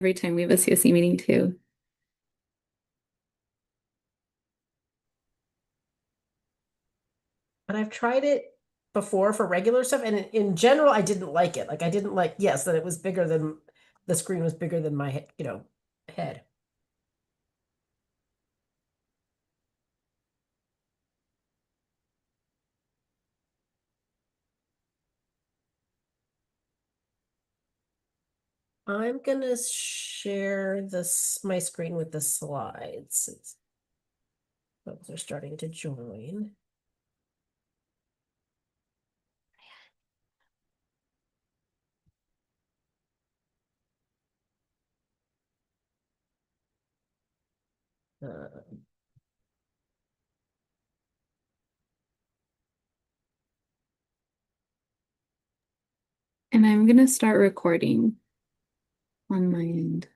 every time we have a CSC meeting too. And I've tried it before for regular stuff, and in general, I didn't like it. Like I didn't like, yes, that it was bigger than the screen was bigger than my, head. I'm gonna share my screen with the slides since folks are starting to join. Uh, And I'm gonna start recording on my end.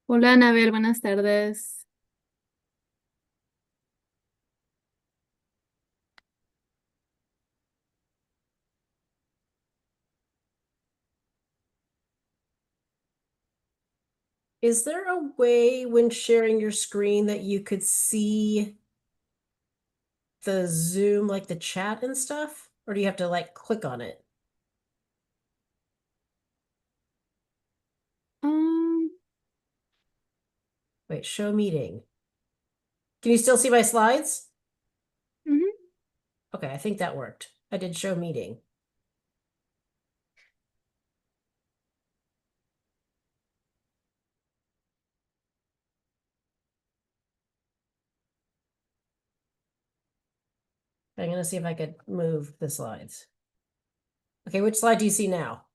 Hola, Anabel, buenas tardes. is there a way when sharing your screen that you could see the Zoom, like the chat and stuff? Or do you have to like click on it? Um, Wait, show meeting. Can you still see my slides? mhm. Okay, I think that worked. I did show meeting. I'm gonna see if I could move the slides. Okay, which slide do you see now?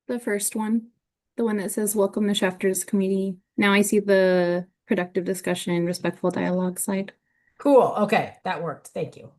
The first one, the one that says welcome to Shafters Committee. Now I see the productive discussion, respectful dialogue slide. Cool. Okay, that worked. Thank you.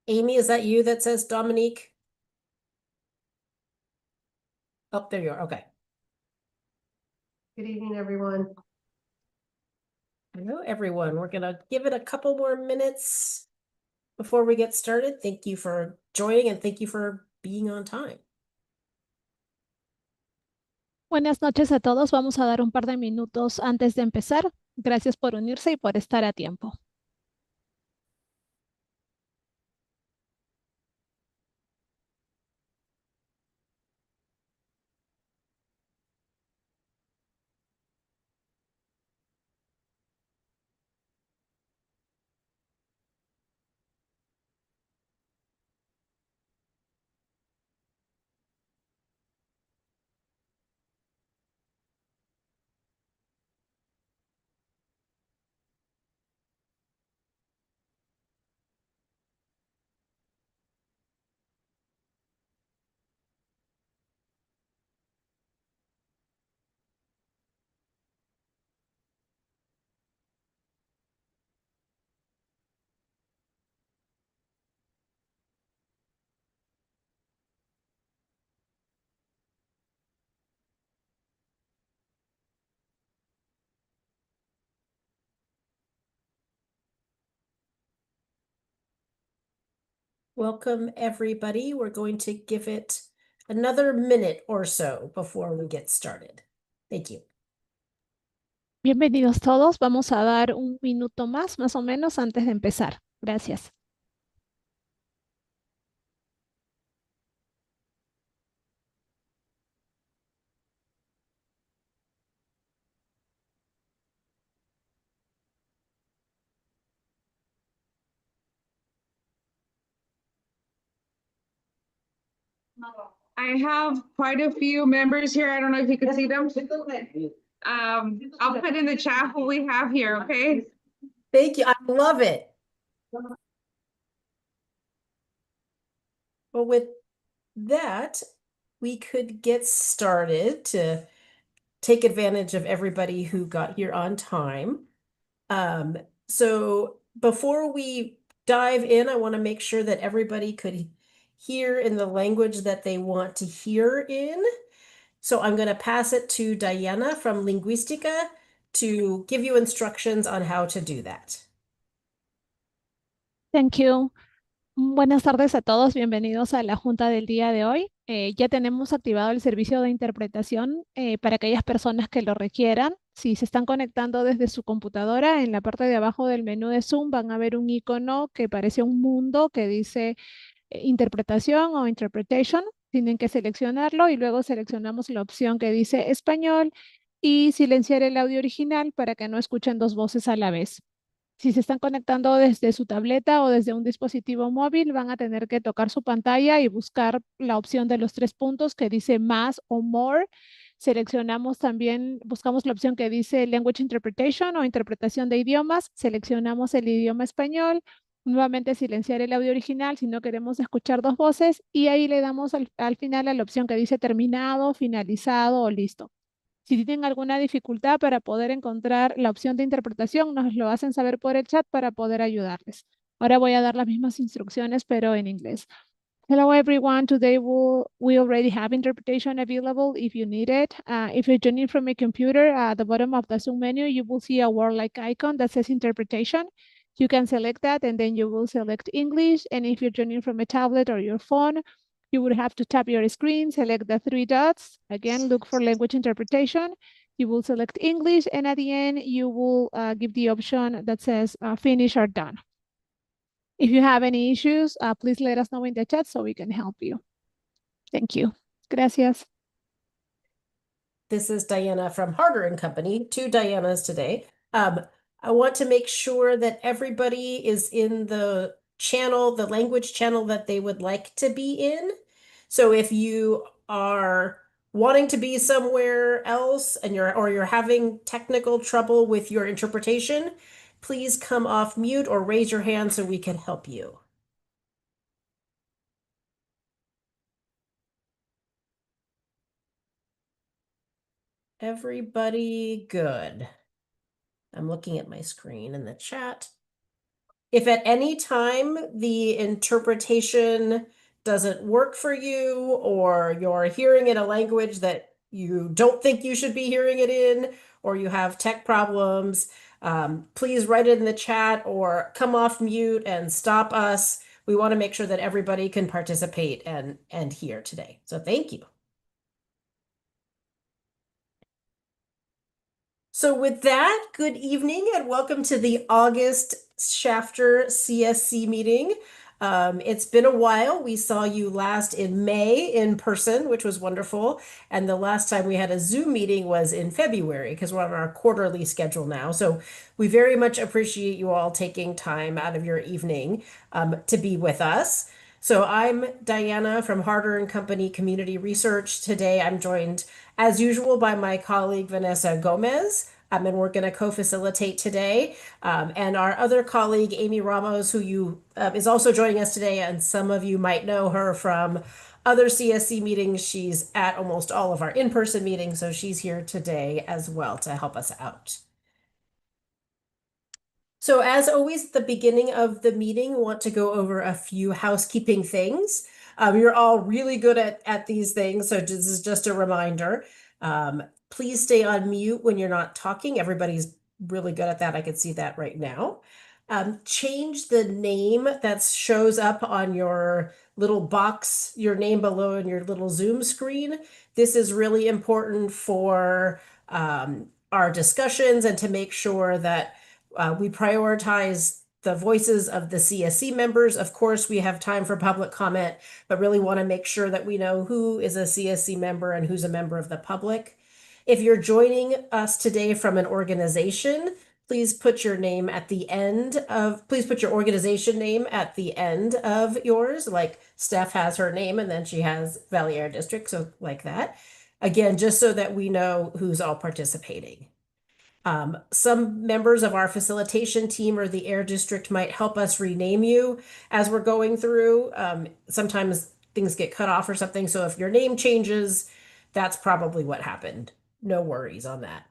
Amy, is that you that says Dominique? Oh, there you are. Okay. Good evening, everyone. Hello, everyone. We're gonna give it a couple more minutes before we get started. Thank you for joining and thank you for being on time. Buenas noches a todos. Vamos a dar un par de minutos antes de empezar. Gracias por unirse y por estar a tiempo. Welcome, everybody. We're going to give it another minute or so before we get started. Thank you. Bienvenidos todos. Vamos a dar un minuto más o menos, antes de empezar. Gracias. I have quite a few members here. I don't know if you can see them. I'll put in the chat who we have here, okay? Thank you. I love it. Well, with that, we could get started to take advantage of everybody who got here on time. So before we dive in, I want to make sure that everybody could hear in the language that they want to hear in. So I'm going to pass it to Diana from Linguística to give you instructions on how to do that. Thank you. Buenas tardes a todos. Bienvenidos a la junta del día de hoy. Ya tenemos activado el servicio de interpretación para aquellas personas que lo requieran. Si se están conectando desde su computadora, en la parte de abajo del menú de Zoom van a ver un icono que parece un mundo que dice interpretación o interpretation. Tienen que seleccionarlo y luego seleccionamos la opción que dice español y silenciar el audio original para que no escuchen dos voces a la vez. Si se están conectando desde su tableta o desde un dispositivo móvil, van a tener que tocar su pantalla y buscar la opción de los 3 puntos que dice más o more. Seleccionamos también, buscamos la opción que dice Language Interpretation o interpretación de idiomas. Seleccionamos el idioma español. Nuevamente silenciar el audio original si no queremos escuchar dos voces y ahí le damos al final a la opción que dice terminado, finalizado o listo. Si tienen alguna dificultad para poder encontrar la opción de interpretación, nos lo hacen saber por el chat para poder ayudarles. Ahora voy a dar las mismas instrucciones, pero en inglés. Hello, everyone. Today we already have interpretation available if you need it. If you're joining from a computer, at the bottom of the Zoom menu, you will see a word-like icon that says interpretation. You can select that and then you will select English. And if you're joining from a tablet or your phone, you would have to tap your screen, select the 3 dots. Again, look for language interpretation. You will select English, and at the end, you will give the option that says finish or done. If you have any issues, please let us know in the chat so we can help you. Thank you. Gracias. This is Diana from Harder and Company, 2 Dianas today. I want to make sure that everybody is in the channel, the language channel that they would like to be in. So if you are wanting to be somewhere else and you're having technical trouble with your interpretation, please come off mute or raise your hand so we can help you. Everybody good. I'm looking at my screen in the chat. If at any time the interpretation doesn't work for you, or you're hearing in a language that you don't think you should be hearing it in, or you have tech problems, please write it in the chat or come off mute and stop us. We want to make sure that everybody can participate and hear today. So thank you. So with that, good evening and welcome to the August Shafter CSC meeting. It's been a while. We saw you last in May in person, which was wonderful. And the last time we had a Zoom meeting was in February because we're on our quarterly schedule now. So we very much appreciate you all taking time out of your evening to be with us. So I'm Diana from Harder and Company Community Research. Today I'm joined, as usual, by my colleague Vanessa Gomez, and we're going to co-facilitate today. And our other colleague, Amy Ramos, who is also joining us today, and some of you might know her from other CSC meetings. She's at almost all of our in-person meetings, so she's here today as well to help us out. So as always, at the beginning of the meeting, I want to go over a few housekeeping things. You're all really good at these things, so this is just a reminder. Please stay on mute when you're not talking. Everybody's really good at that. I can see that right now. change the name that shows up on your little box, your name below in your little Zoom screen. This is really important for our discussions and to make sure that we prioritize the voices of the CSC members. Of course, we have time for public comment, but really want to make sure that we know who is a CSC member and who's a member of the public. If you're joining us today from an organization, please put your name at the end of, please put your organization name at the end of yours, like Steph has her name and then she has Valley Air District, so like that. Again, just so that we know who's all participating. Some members of our facilitation team or the Air District might help us rename you as we're going through. Sometimes things get cut off or something, so if your name changes, that's probably what happened. No worries on that.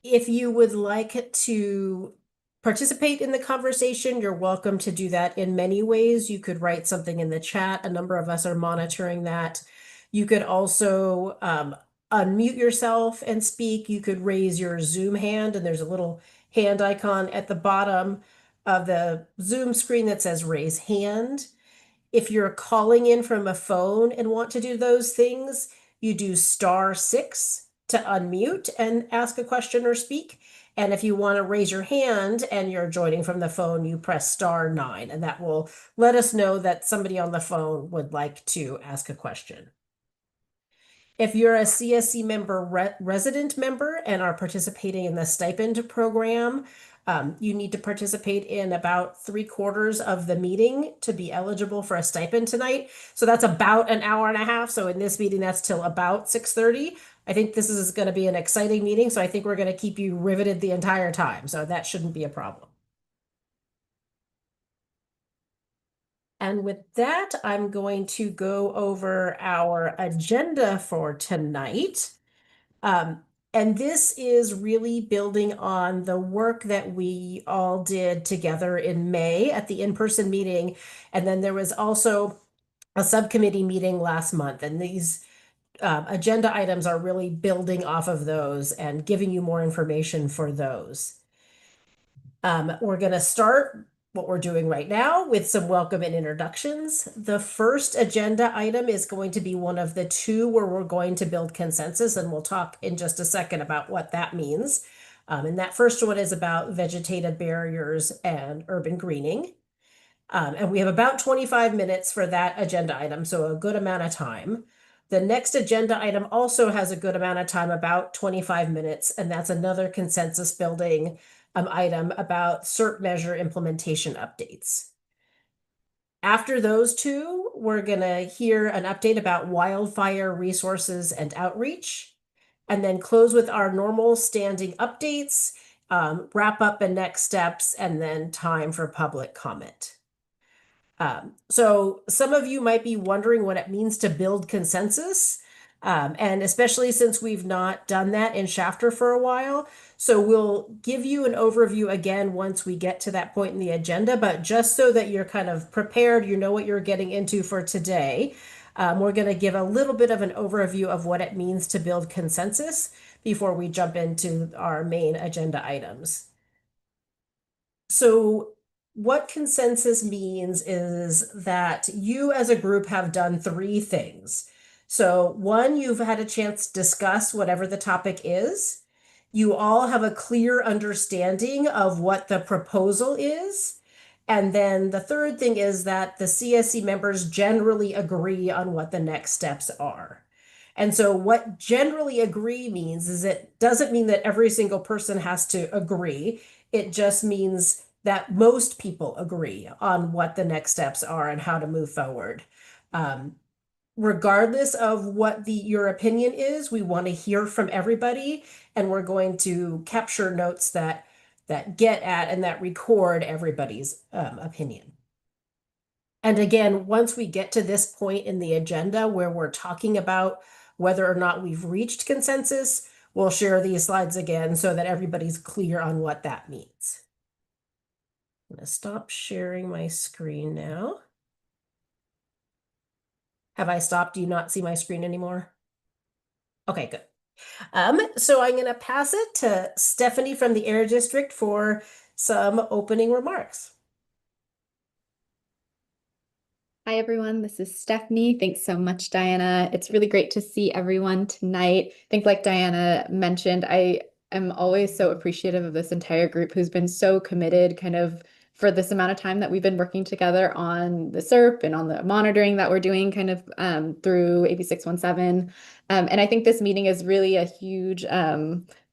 If you would like to participate in the conversation, you're welcome to do that in many ways. You could write something in the chat. A number of us are monitoring that. You could also unmute yourself and speak. You could raise your Zoom hand, and there's a little hand icon at the bottom of the Zoom screen that says raise hand. If you're calling in from a phone and want to do those things, you do *6 to unmute and ask a question or speak. And if you want to raise your hand and you're joining from the phone, you press *9, and that will let us know that somebody on the phone would like to ask a question. If you're a CSC member, resident member, and are participating in the stipend program, you need to participate in about 3/4 of the meeting to be eligible for a stipend tonight. So that's about an hour and a half. So in this meeting, that's till about 6:30. I think this is going to be an exciting meeting, so I think we're going to keep you riveted the entire time. So that shouldn't be a problem. And with that, I'm going to go over our agenda for tonight. And this is really building on the work that we all did together in May at the in-person meeting. And then there was also a subcommittee meeting last month. And these agenda items are really building off of those and giving you more information for those. We're going to start what we're doing right now with some welcome and introductions. The first agenda item is going to be one of the two where we're going to build consensus, and we'll talk in just a second about what that means. And that first one is about vegetative barriers and urban greening. And we have about 25 minutes for that agenda item, so a good amount of time. The next agenda item also has a good amount of time, about 25 minutes, and that's another consensus building item about CERP measure implementation updates. After those two, we're going to hear an update about wildfire resources and outreach, and then close with our normal standing updates, wrap up and next steps, and then time for public comment. So some of you might be wondering what it means to build consensus, and especially since we've not done that in Shafter for a while. So we'll give you an overview again once we get to that point in the agenda, but just so that you're kind of prepared, you know what you're getting into for today, we're going to give a little bit of an overview of what it means to build consensus before we jump into our main agenda items. So what consensus means is that you as a group have done 3 things. So 1, you've had a chance to discuss whatever the topic is. You all have a clear understanding of what the proposal is. And then the third thing is that the CSC members generally agree on what the next steps are. And so what generally agree means is it doesn't mean that every single person has to agree. It just means that most people agree on what the next steps are and how to move forward. Regardless of what your opinion is, we want to hear from everybody, and we're going to capture notes that get at and that record everybody's opinion. And again, once we get to this point in the agenda where we're talking about whether or not we've reached consensus, we'll share these slides again so that everybody's clear on what that means. I'm going to stop sharing my screen now. Have I stopped? Do you not see my screen anymore? Okay, good. So I'm going to pass it to Stephanie from the Air District for some opening remarks. Hi, everyone. This is Stephanie. Thanks so much, Diana. It's really great to see everyone tonight. I think, like Diana mentioned, I am always so appreciative of this entire group who's been so committed kind of for this amount of time that we've been working together on the SERP and on the monitoring that we're doing kind of through AB617. And I think this meeting is really a huge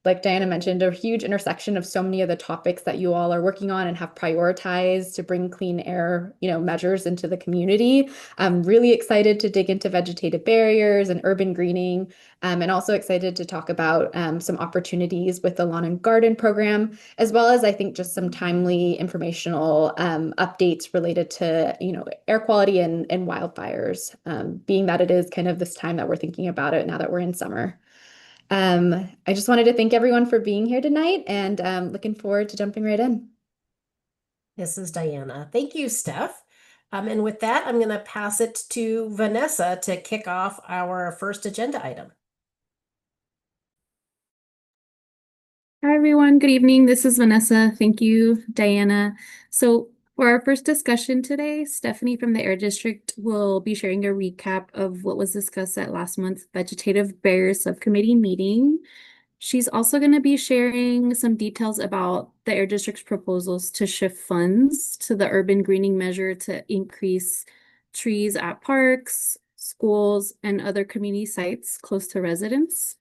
like Diana mentioned, a huge intersection of so many of the topics that you all are working on and have prioritized to bring clean air, measures into the community. I'm really excited to dig into vegetative barriers and urban greening, and also excited to talk about some opportunities with the lawn and garden program, as well as I think just some timely informational updates related to, air quality and wildfires, being that it is kind of this time that we're thinking about it now that we're in summer. I just wanted to thank everyone for being here tonight and looking forward to jumping right in. This is Diana. Thank you, Steph. And with that, I'm going to pass it to Vanessa to kick off our first agenda item. Hi, everyone. Good evening. This is Vanessa. Thank you, Diana. So for our first discussion today, Stephanie from the Air District will be sharing a recap of what was discussed at last month's Vegetative Barriers Subcommittee meeting. She's also going to be sharing some details about the Air District's proposals to shift funds to the urban greening measure to increase trees at parks, schools, and other community sites close to residents.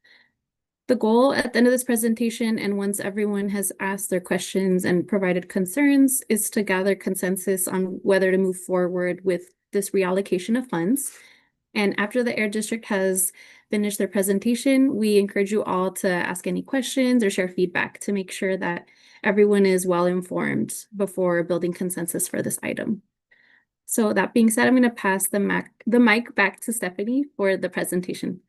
The goal at the end of this presentation, and once everyone has asked their questions and provided concerns, is to gather consensus on whether to move forward with this reallocation of funds. And after the Air District has finished their presentation, we encourage you all to ask any questions or share feedback to make sure that everyone is well informed before building consensus for this item. So that being said, I'm going to pass the mic back to Stephanie for the presentation.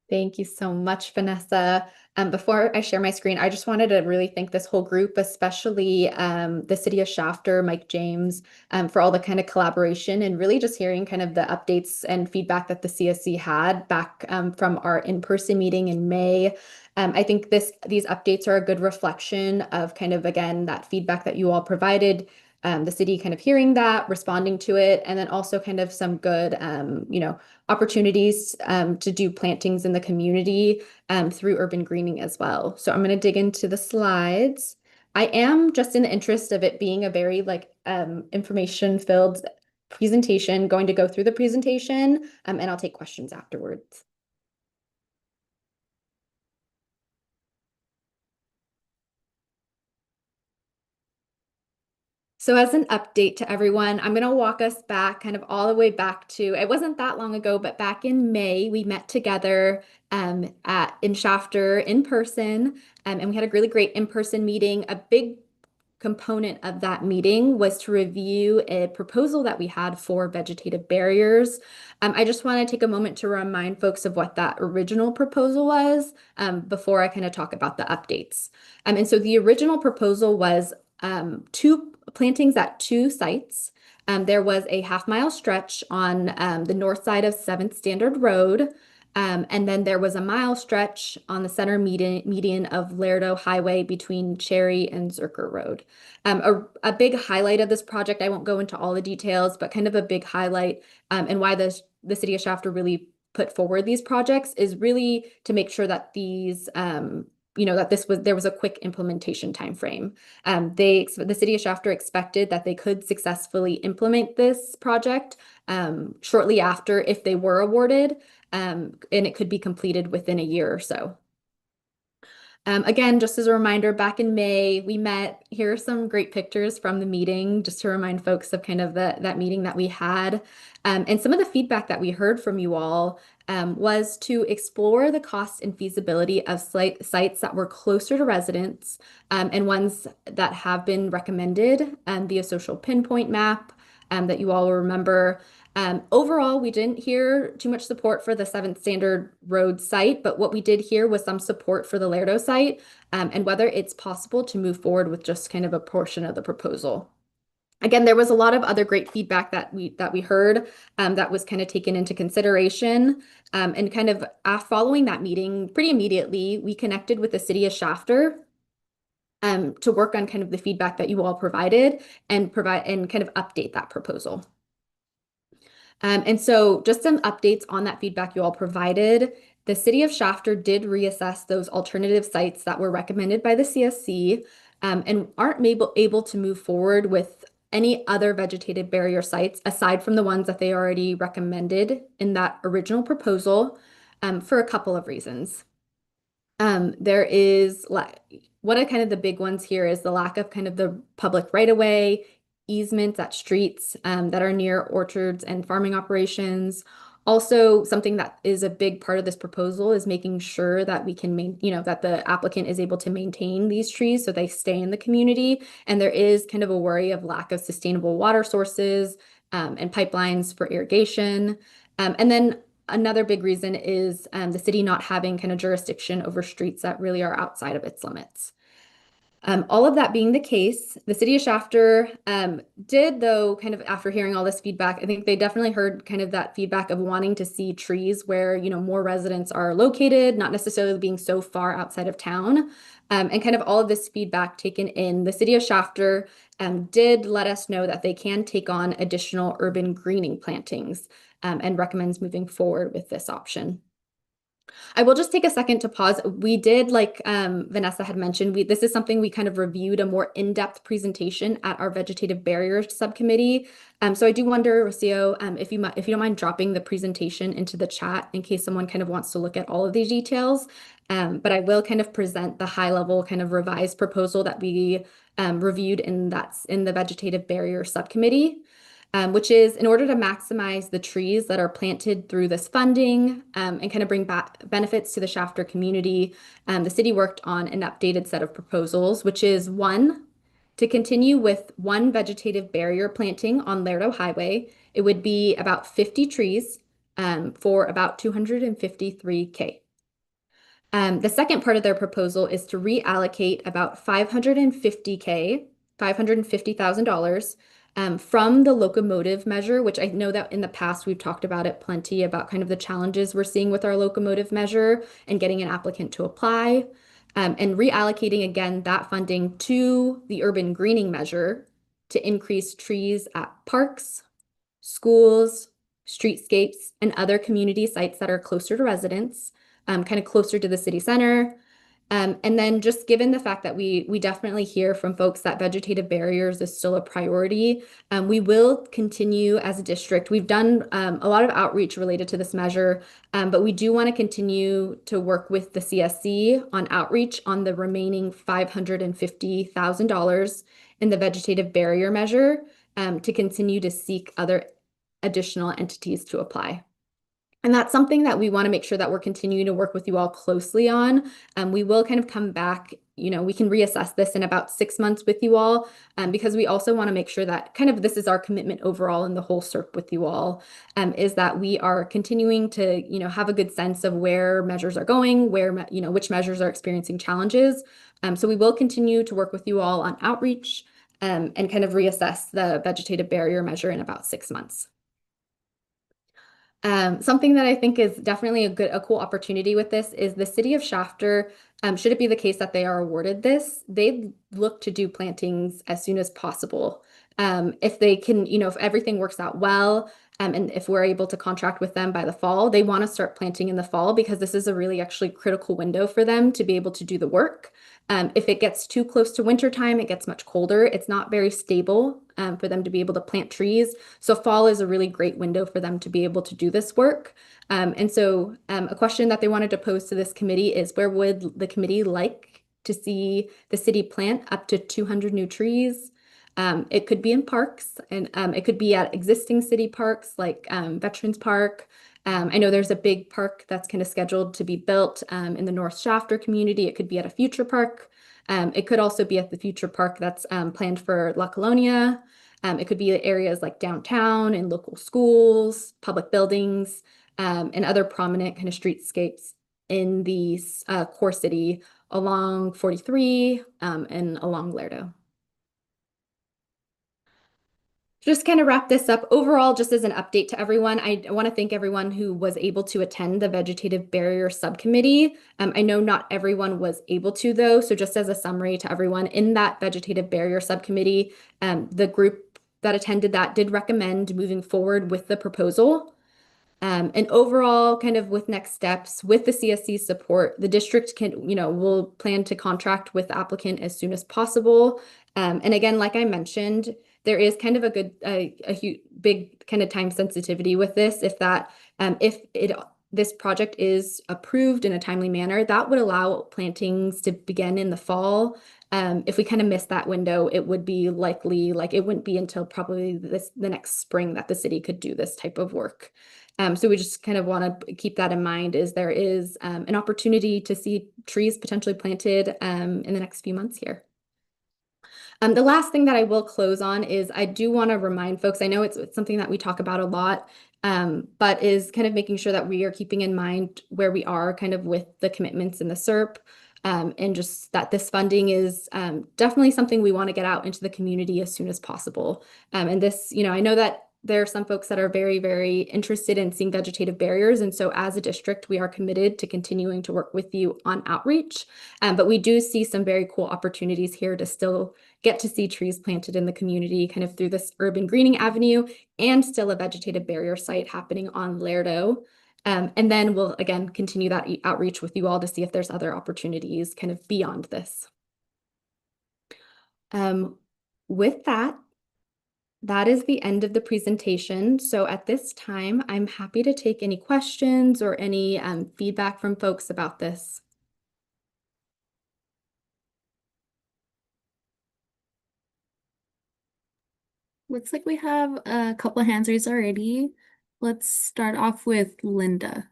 Thank you so much, Vanessa. Before I share my screen, I just wanted to really thank this whole group, especially the City of Shafter, Mike James, for all the kind of collaboration and really just hearing kind of the updates and feedback that the CSC had back from our in-person meeting in May. I think these updates are a good reflection of kind of, again, that feedback that you all provided, the city kind of hearing that, responding to it, and then also kind of some good, opportunities to do plantings in the community through urban greening as well. So I'm going to dig into the slides. I am, just in the interest of it being a very information-filled presentation, going to go through the presentation and I'll take questions afterwards. So as an update to everyone, I'm going to walk us back kind of all the way back to, it wasn't that long ago, but back in May, we met together in Shafter in person, and we had a really great in-person meeting. A big component of that meeting was to review a proposal that we had for vegetative barriers. I just want to take a moment to remind folks of what that original proposal was before I kind of talk about the updates. And so the original proposal was 2 plantings at 2 sites. There was a half-mile stretch on the north side of 7th Standard Road, and then there was a mile stretch on the center median of Lerdo Highway between Cherry and Zerker Road. A big highlight of this project, I won't go into all the details, but kind of a big highlight and why the City of Shafter really put forward these projects is really to make sure that these that there was a quick implementation timeframe. The City of Shafter expected that they could successfully implement this project shortly after if they were awarded, and it could be completed within a year or so. Again, just as a reminder, back in May, we met. Here are some great pictures from the meeting, just to remind folks of kind of that meeting that we had. And some of the feedback that we heard from you all was to explore the cost and feasibility of sites that were closer to residents and ones that have been recommended via social pinpoint map that you all will remember. Overall, we didn't hear too much support for the 7th Standard Road site, but what we did hear was some support for the Lerdo site and whether it's possible to move forward with just kind of a portion of the proposal. Again, there was a lot of other great feedback that we heard that was kind of taken into consideration. And kind of following that meeting, pretty immediately, we connected with the city of Shafter to work on kind of the feedback that you all provided and kind of update that proposal. And so just some updates on that feedback you all provided. The city of Shafter did reassess those alternative sites that were recommended by the CSC and aren't able to move forward with any other vegetated barrier sites aside from the ones that they already recommended in that original proposal for a couple of reasons. There is what are kind of the big ones here is the lack of kind of the public right-of-way, easements at streets that are near orchards and farming operations. Also, something that is a big part of this proposal is making sure that we can that the applicant is able to maintain these trees so they stay in the community. And there is kind of a worry of lack of sustainable water sources and pipelines for irrigation. And then another big reason is the city not having kind of jurisdiction over streets that really are outside of its limits. All of that being the case, the city of Shafter did, though, kind of after hearing all this feedback, I think they definitely heard kind of that feedback of wanting to see trees where, more residents are located, not necessarily being so far outside of town. And kind of all of this feedback taken in, the city of Shafter did let us know that they can take on additional urban greening plantings and recommends moving forward with this option. I will just take a second to pause. We did, like Vanessa had mentioned, this is something we kind of reviewed a more in-depth presentation at our vegetative barriers subcommittee. So I do wonder, Rocio, if you don't mind dropping the presentation into the chat in case someone kind of wants to look at all of these details. But I will kind of present the high-level kind of revised proposal that we reviewed in the vegetative barrier subcommittee. Which is in order to maximize the trees that are planted through this funding and kind of bring back benefits to the Shafter community, the city worked on an updated set of proposals, which is one, to continue with one vegetative barrier planting on Lerdo Highway. It would be about 50 trees for about $253K. The second part of their proposal is to reallocate about $550,000 from the locomotive measure, which I know that in the past we've talked about it plenty about kind of the challenges we're seeing with our locomotive measure and getting an applicant to apply, and reallocating again that funding to the urban greening measure to increase trees at parks, schools, streetscapes, and other community sites that are closer to residents, kind of closer to the city center. And then just given the fact that we definitely hear from folks that vegetative barriers is still a priority, we will continue as a district. We've done a lot of outreach related to this measure, but we do want to continue to work with the CSC on outreach on the remaining $550,000 in the vegetative barrier measure to continue to seek other additional entities to apply. And that's something that we want to make sure that we're continuing to work with you all closely on. We will kind of come back, we can reassess this in about 6 months with you all, because we also want to make sure that kind of this is our commitment overall in the whole CERP with you all, is that we are continuing to, have a good sense of where measures are going, where, which measures are experiencing challenges. So we will continue to work with you all on outreach and kind of reassess the vegetative barrier measure in about 6 months. Something that I think is definitely a cool opportunity with this is the city of Shafter, should it be the case that they are awarded this, they look to do plantings as soon as possible. If they can, if everything works out well, and if we're able to contract with them by the fall, they want to start planting in the fall because this is a really actually critical window for them to be able to do the work. If it gets too close to winter time, it gets much colder. It's not very stable for them to be able to plant trees. So fall is a really great window for them to be able to do this work. And so a question that they wanted to pose to this committee is where would the committee like to see the city plant up to 200 new trees? It could be in parks and it could be at existing city parks like Veterans Park. I know there's a big park that's kind of scheduled to be built in the North Shafter community. It could be at a future park. It could also be at the future park that's planned for La Colonia. It could be areas like downtown and local schools, public buildings, and other prominent kind of streetscapes in the core city along 43 and along Lerdo. just kind of wrap this up, overall, just as an update to everyone, I want to thank everyone who was able to attend the Vegetative Barrier Subcommittee. I know not everyone was able to, though, so just as a summary to everyone, in that Vegetative Barrier Subcommittee, the group that attended that did recommend moving forward with the proposal. And overall, kind of with next steps, with the CSC support, the district will plan to contract with the applicant as soon as possible. And again, like I mentioned, there is kind of a big kind of time sensitivity with this. This project is approved in a timely manner, that would allow plantings to begin in the fall. If we kind of miss that window, it would be likely, like it wouldn't be until probably the next spring that the city could do this type of work. So we just kind of want to keep that in mind, is there is an opportunity to see trees potentially planted in the next few months here. The last thing that I will close on is I do want to remind folks, I know it's something that we talk about a lot, but is kind of making sure that we are keeping in mind where we are kind of with the commitments in the SERP, and just that this funding is definitely something we want to get out into the community as soon as possible. And this, I know that there are some folks that are very, very interested in seeing vegetative barriers. And so as a district, we are committed to continuing to work with you on outreach. But we do see some very cool opportunities here to still get to see trees planted in the community kind of through this urban greening avenue, and still a vegetative barrier site happening on Lerdo. And then we'll again continue that outreach with you all to see if there's other opportunities kind of beyond this. With that is the end of the presentation. So at this time, I'm happy to take any questions or any feedback from folks about this. Looks like we have a couple of hands raised already. Let's start off with Linda.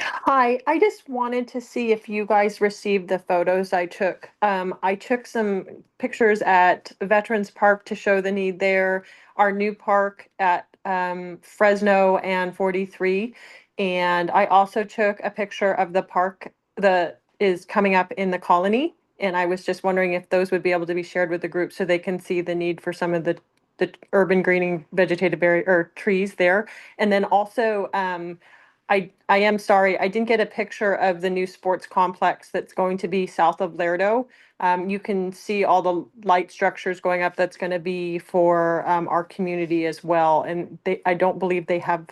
Hi, I just wanted to see if you guys received the photos I took. I took some pictures at Veterans Park to show the need there, our new park at Fresno and 43. And I also took a picture of the park that is coming up in the colony. And I was just wondering if those would be able to be shared with the group so they can see the need for some of the urban greening vegetative barrier or trees there. And then also, I am sorry, I didn't get a picture of the new sports complex that's going to be south of Lerdo. You can see all the light structures going up that's going to be for our community as well. And I don't believe they have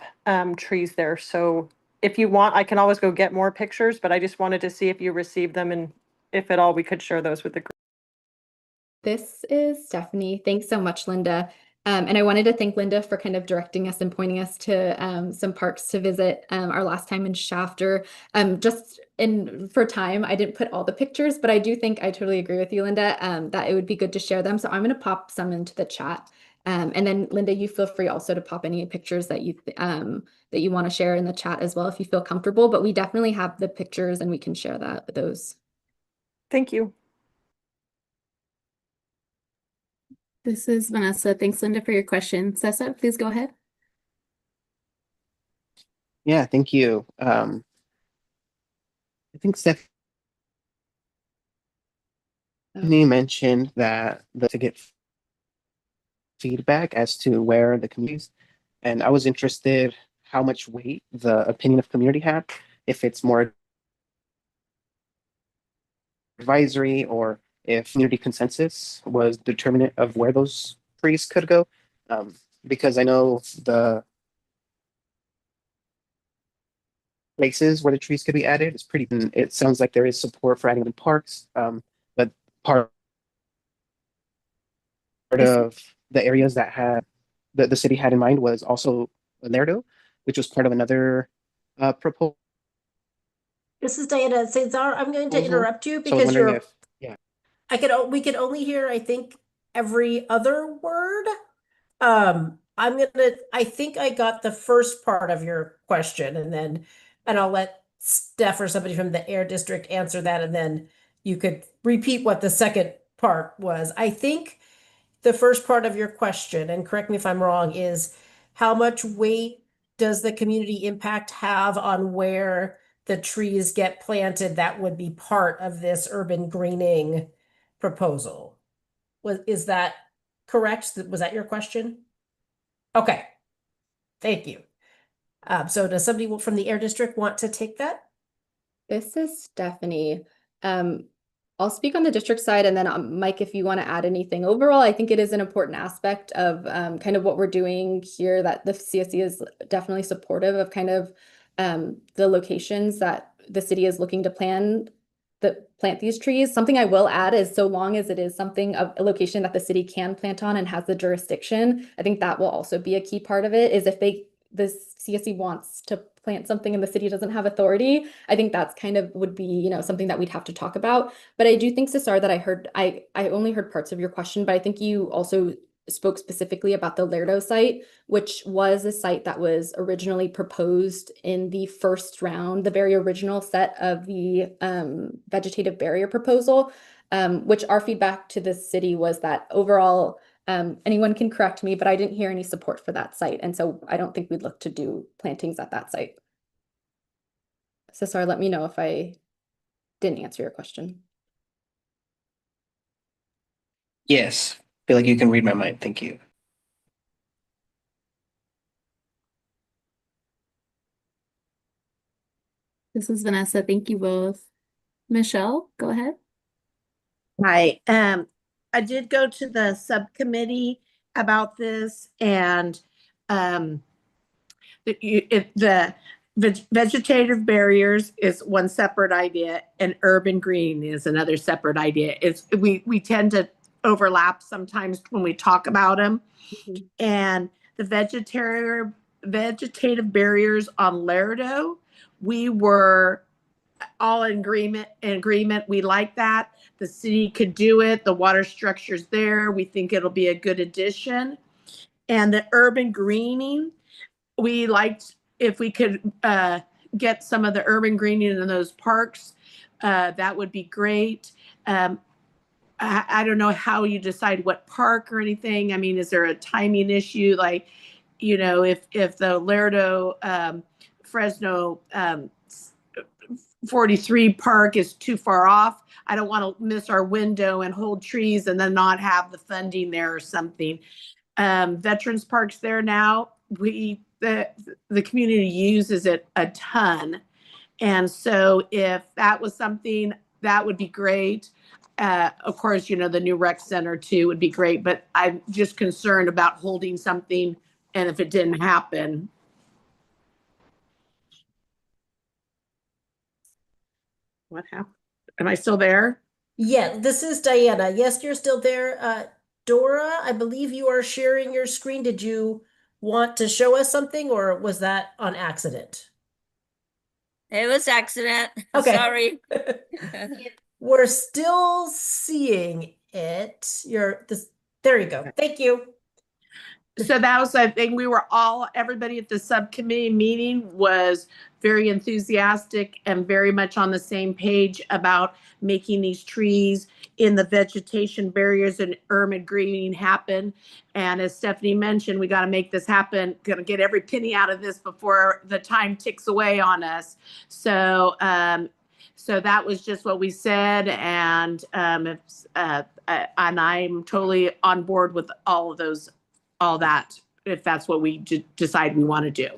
trees there. So if you want, I can always go get more pictures, but I just wanted to see if you received them and if at all we could share those with the group. This is Stephanie. Thanks so much, Linda. And I wanted to thank Linda for kind of directing us and pointing us to some parks to visit our last time in Shafter. For time, I didn't put all the pictures, but I do think I totally agree with you, Linda, that it would be good to share them. So I'm going to pop some into the chat. And then Linda, you feel free also to pop any pictures that you want to share in the chat as well, if you feel comfortable. But we definitely have the pictures and we can share those. Thank you. This is Vanessa. Thanks, Linda, for your question. Sessa, please go ahead. Yeah, thank you. I think Stephanie mentioned that to get feedback as to where the communities, and I was interested how much weight the opinion of community had, if it's more advisory or if community consensus was determinant of where those trees could go. Because I know the places where the trees could be added is pretty, it sounds like there is support for adding them in parks, but part of the areas that had the city had in mind was also Lerdo, which was part of another proposal. This is Diana Cesar. I'm going to interrupt you So I was because wondering if, yeah. we could only hear, I think, every other word. I think I got the first part of your question, and I'll let Steph or somebody from the Air District answer that, and then you could repeat what the second part was. I think the first part of your question, and correct me if I'm wrong, is how much weight does the community impact have on where the trees get planted that would be part of this urban greening proposal? Is that correct? Was that your question? Okay, thank you. So does somebody from the Air District want to take that? This is Stephanie. I'll speak on the district side, and then Mike, if you want to add anything. Overall, I think it is an important aspect of kind of what we're doing here, that the CSC is definitely supportive of kind of the locations that the city is looking to plant these trees. Something I will add is, so long as it is something of a location that the city can plant on and has the jurisdiction, I think that will also be a key part of it, is if the CSC wants to plant something and the city doesn't have authority, I think that's kind of would be, you know, something that we'd have to talk about. But I do think, Cesar, that I only heard parts of your question, but I think you also spoke specifically about the Lerdo site, which was a site that was originally proposed in the first round, the very original set of the vegetative barrier proposal, which our feedback to the city was that overall, anyone can correct me, but I didn't hear any support for that site. And so I don't think we'd look to do plantings at that site. Cesar, let me know if I didn't answer your question. Yes, feel like you can read my mind. Thank you. This is Vanessa. Thank you both. Michelle, go ahead. Hi, I did go to the subcommittee about this, and the vegetative barriers is one separate idea, and urban green is another separate idea. We tend to overlap sometimes when we talk about them. Mhm. And the vegetative barriers on Lerdo, we were all in agreement. We like that. The city could do it. The water structure's there. We think it'll be a good addition. And the urban greening, we liked if we could get some of the urban greening in those parks. That would be great. I don't know how you decide what park or anything. I mean, is there a timing issue? Like, you know, if the Lerdo Fresno 43 park is too far off, I don't want to miss our window and hold trees and then not have the funding there or something. Veterans Park's there now. The community uses it a ton. And so if that was something, that would be great. Of course, you know, the new rec center too would be great, but I'm just concerned about holding something and if it didn't happen. What happened? Am I still there? Yeah, this is Diana. Yes, you're still there. Dora, I believe you are sharing your screen. Did you want to show us something, or was that on accident? It was accident. Okay. Sorry. We're still seeing it. There you go. Thank you. So that was the thing. Everybody at the subcommittee meeting was very enthusiastic and very much on the same page about making these trees in the vegetation barriers and urban greening happen. And as Stephanie mentioned, we got to make this happen. Going to get every penny out of this before the time ticks away on us. So, so that was just what we said, and and I'm totally on board with all that, if that's what we decide we want to do.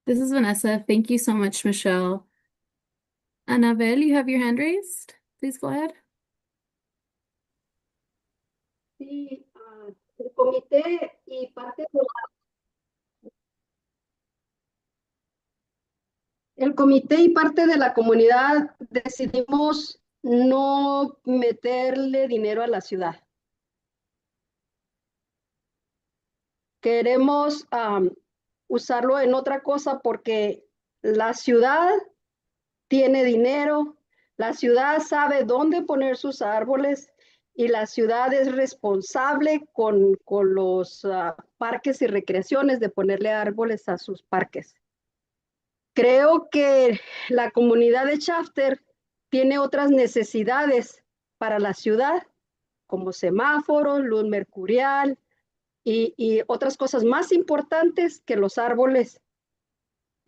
This is Vanessa. Thank you so much, Michelle. Annabelle, you have your hand raised. Please go ahead. Sí, el comité y parte de el comité y parte de la comunidad decidimos no meterle dinero a la ciudad. Queremos usarlo en otra cosa porque la ciudad tiene dinero, la ciudad sabe dónde poner sus árboles y la ciudad es responsable con los parques y recreaciones de ponerle árboles a sus parques. Creo que la comunidad de Shafter tiene otras necesidades para la ciudad, como semáforos, luz mercurial y otras cosas más importantes que los árboles.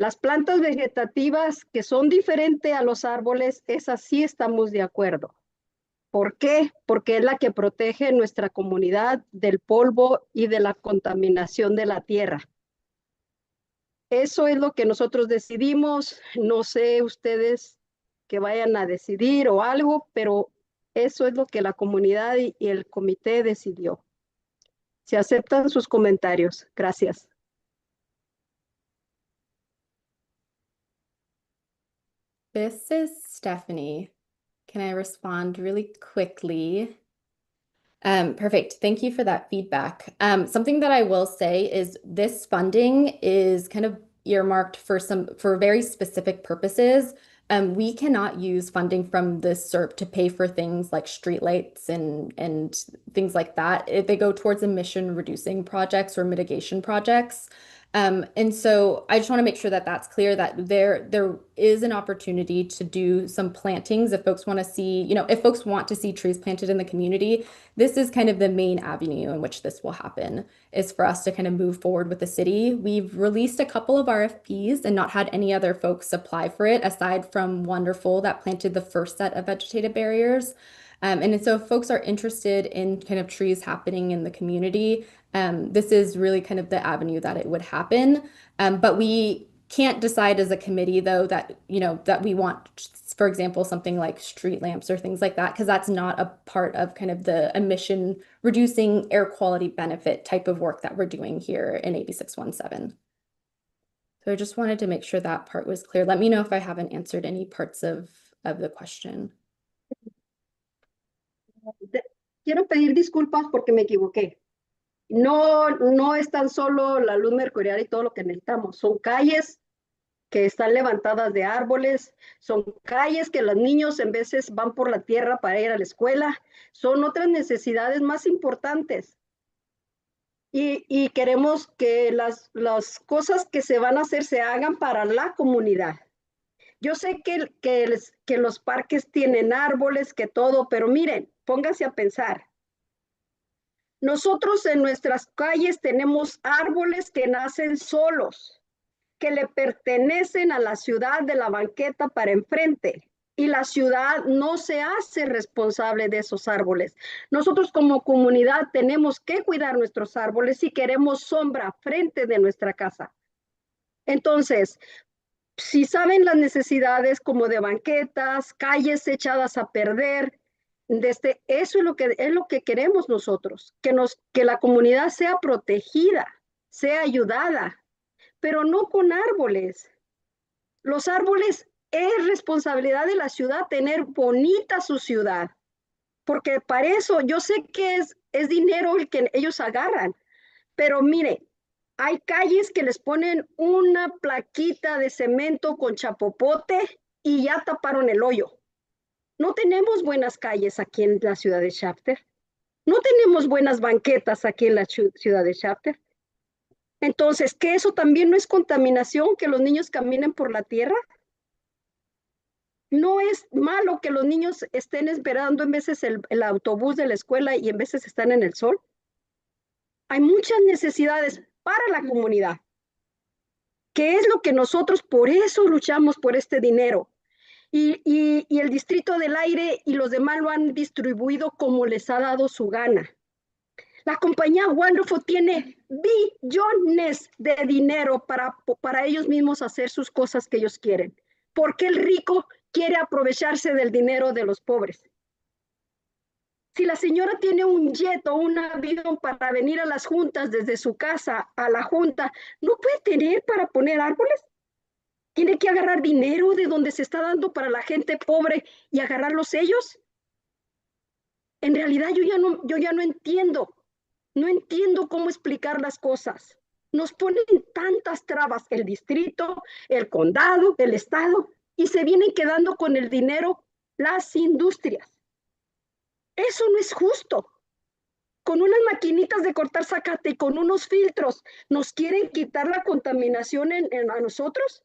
Las plantas vegetativas que son diferentes a los árboles, esas sí estamos de acuerdo. ¿Por qué? Porque es la que protege nuestra comunidad del polvo y de la contaminación de la tierra. Eso es lo que nosotros decidimos. No sé ustedes que vayan a decidir o algo, pero eso es lo que la comunidad y el comité decidió. Se aceptan sus comentarios. Gracias. This is Stephanie. Can I respond really quickly? Perfect. Thank you for that feedback. Something that I will say is this funding is kind of earmarked for very specific purposes. We cannot use funding from the SERP to pay for things like streetlights and things like that. They go towards emission reducing projects or mitigation projects. And so I just want to make sure that that's clear that there is an opportunity to do some plantings if folks want to see, if folks want to see trees planted in the community. This is kind of the main avenue in which this will happen, is for us to kind of move forward with the city. We've released a couple of RFPs and not had any other folks apply for it aside from Wonderful that planted the first set of vegetative barriers. And so if folks are interested in kind of trees happening in the community, this is really kind of the avenue that it would happen. But we can't decide as a committee, though, that, that we want, for example, something like street lamps or things like that, because that's not a part of kind of the emission reducing air quality benefit type of work that we're doing here in AB617. So I just wanted to make sure that part was clear. Let me know if I haven't answered any parts of the question. Quiero pedir disculpas porque me equivoqué. No es tan solo la luz mercurial y todo lo que necesitamos. Son calles que están levantadas de árboles, son calles que los niños en veces van por la tierra para ir a la escuela, son otras necesidades más importantes. Y queremos que las cosas que se van a hacer se hagan para la comunidad. Yo sé que los parques tienen árboles, que todo, pero miren, pónganse a pensar. Nosotros en nuestras calles tenemos árboles que nacen solos, que le pertenecen a la ciudad de la banqueta para enfrente. Y la ciudad no se hace responsable de esos árboles. Nosotros como comunidad tenemos que cuidar nuestros árboles si queremos sombra frente de nuestra casa. Entonces, si saben las necesidades como de banquetas, calles echadas a perder, eso es lo que queremos nosotros, que la comunidad sea protegida, sea ayudada, pero no con árboles. Los árboles es responsabilidad de la ciudad tener bonita su ciudad, porque para eso yo sé que es dinero el que ellos agarran, pero mire, hay calles que les ponen una plaquita de cemento con chapopote y ya taparon el hoyo. No tenemos buenas calles aquí en la ciudad de Shafter. No tenemos buenas banquetas aquí en la ciudad de Shafter. Entonces, ¿que eso también no es contaminación, que los niños caminen por la tierra? No es malo que los niños estén esperando en veces el autobús de la escuela y en veces están en el sol. Hay muchas necesidades para la comunidad, que es lo que nosotros por eso luchamos por este dinero. Y el Distrito del Aire y los demás lo han distribuido como les ha dado su gana. La compañía Wonderful tiene billones de dinero para ellos mismos hacer sus cosas que ellos quieren. ¿Por qué el rico quiere aprovecharse del dinero de los pobres? Si la señora tiene un jet o un avión para venir a las juntas desde su casa a la junta, ¿no puede tener para poner árboles? ¿Tiene que agarrar dinero de donde se está dando para la gente pobre y agarrarlos ellos? En realidad yo ya no entiendo. No entiendo cómo explicar las cosas. Nos ponen tantas trabas el distrito, el condado, el estado, y se vienen quedando con el dinero las industrias. Eso no es justo. Con unas maquinitas de cortar zacate y con unos filtros, ¿nos quieren quitar la contaminación a nosotros?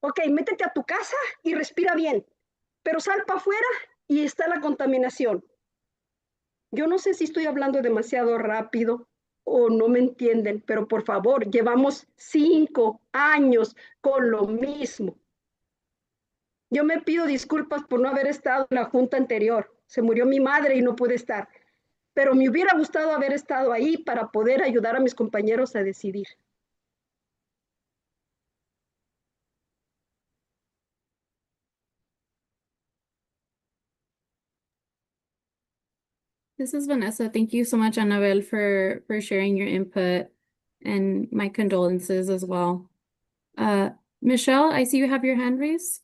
Ok, métete a tu casa y respira bien, pero sal para afuera y está la contaminación. Yo no sé si estoy hablando demasiado rápido. o no me entienden, pero por favor, llevamos 5 años con lo mismo. Yo me pido disculpas por no haber estado en la junta anterior. Se murió mi madre y no pude estar, pero me hubiera gustado haber estado ahí para poder ayudar a mis compañeros a decidir. This is Vanessa. Thank you so much, Annabelle, for sharing your input, and my condolences as well. Michelle, I see you have your hand raised.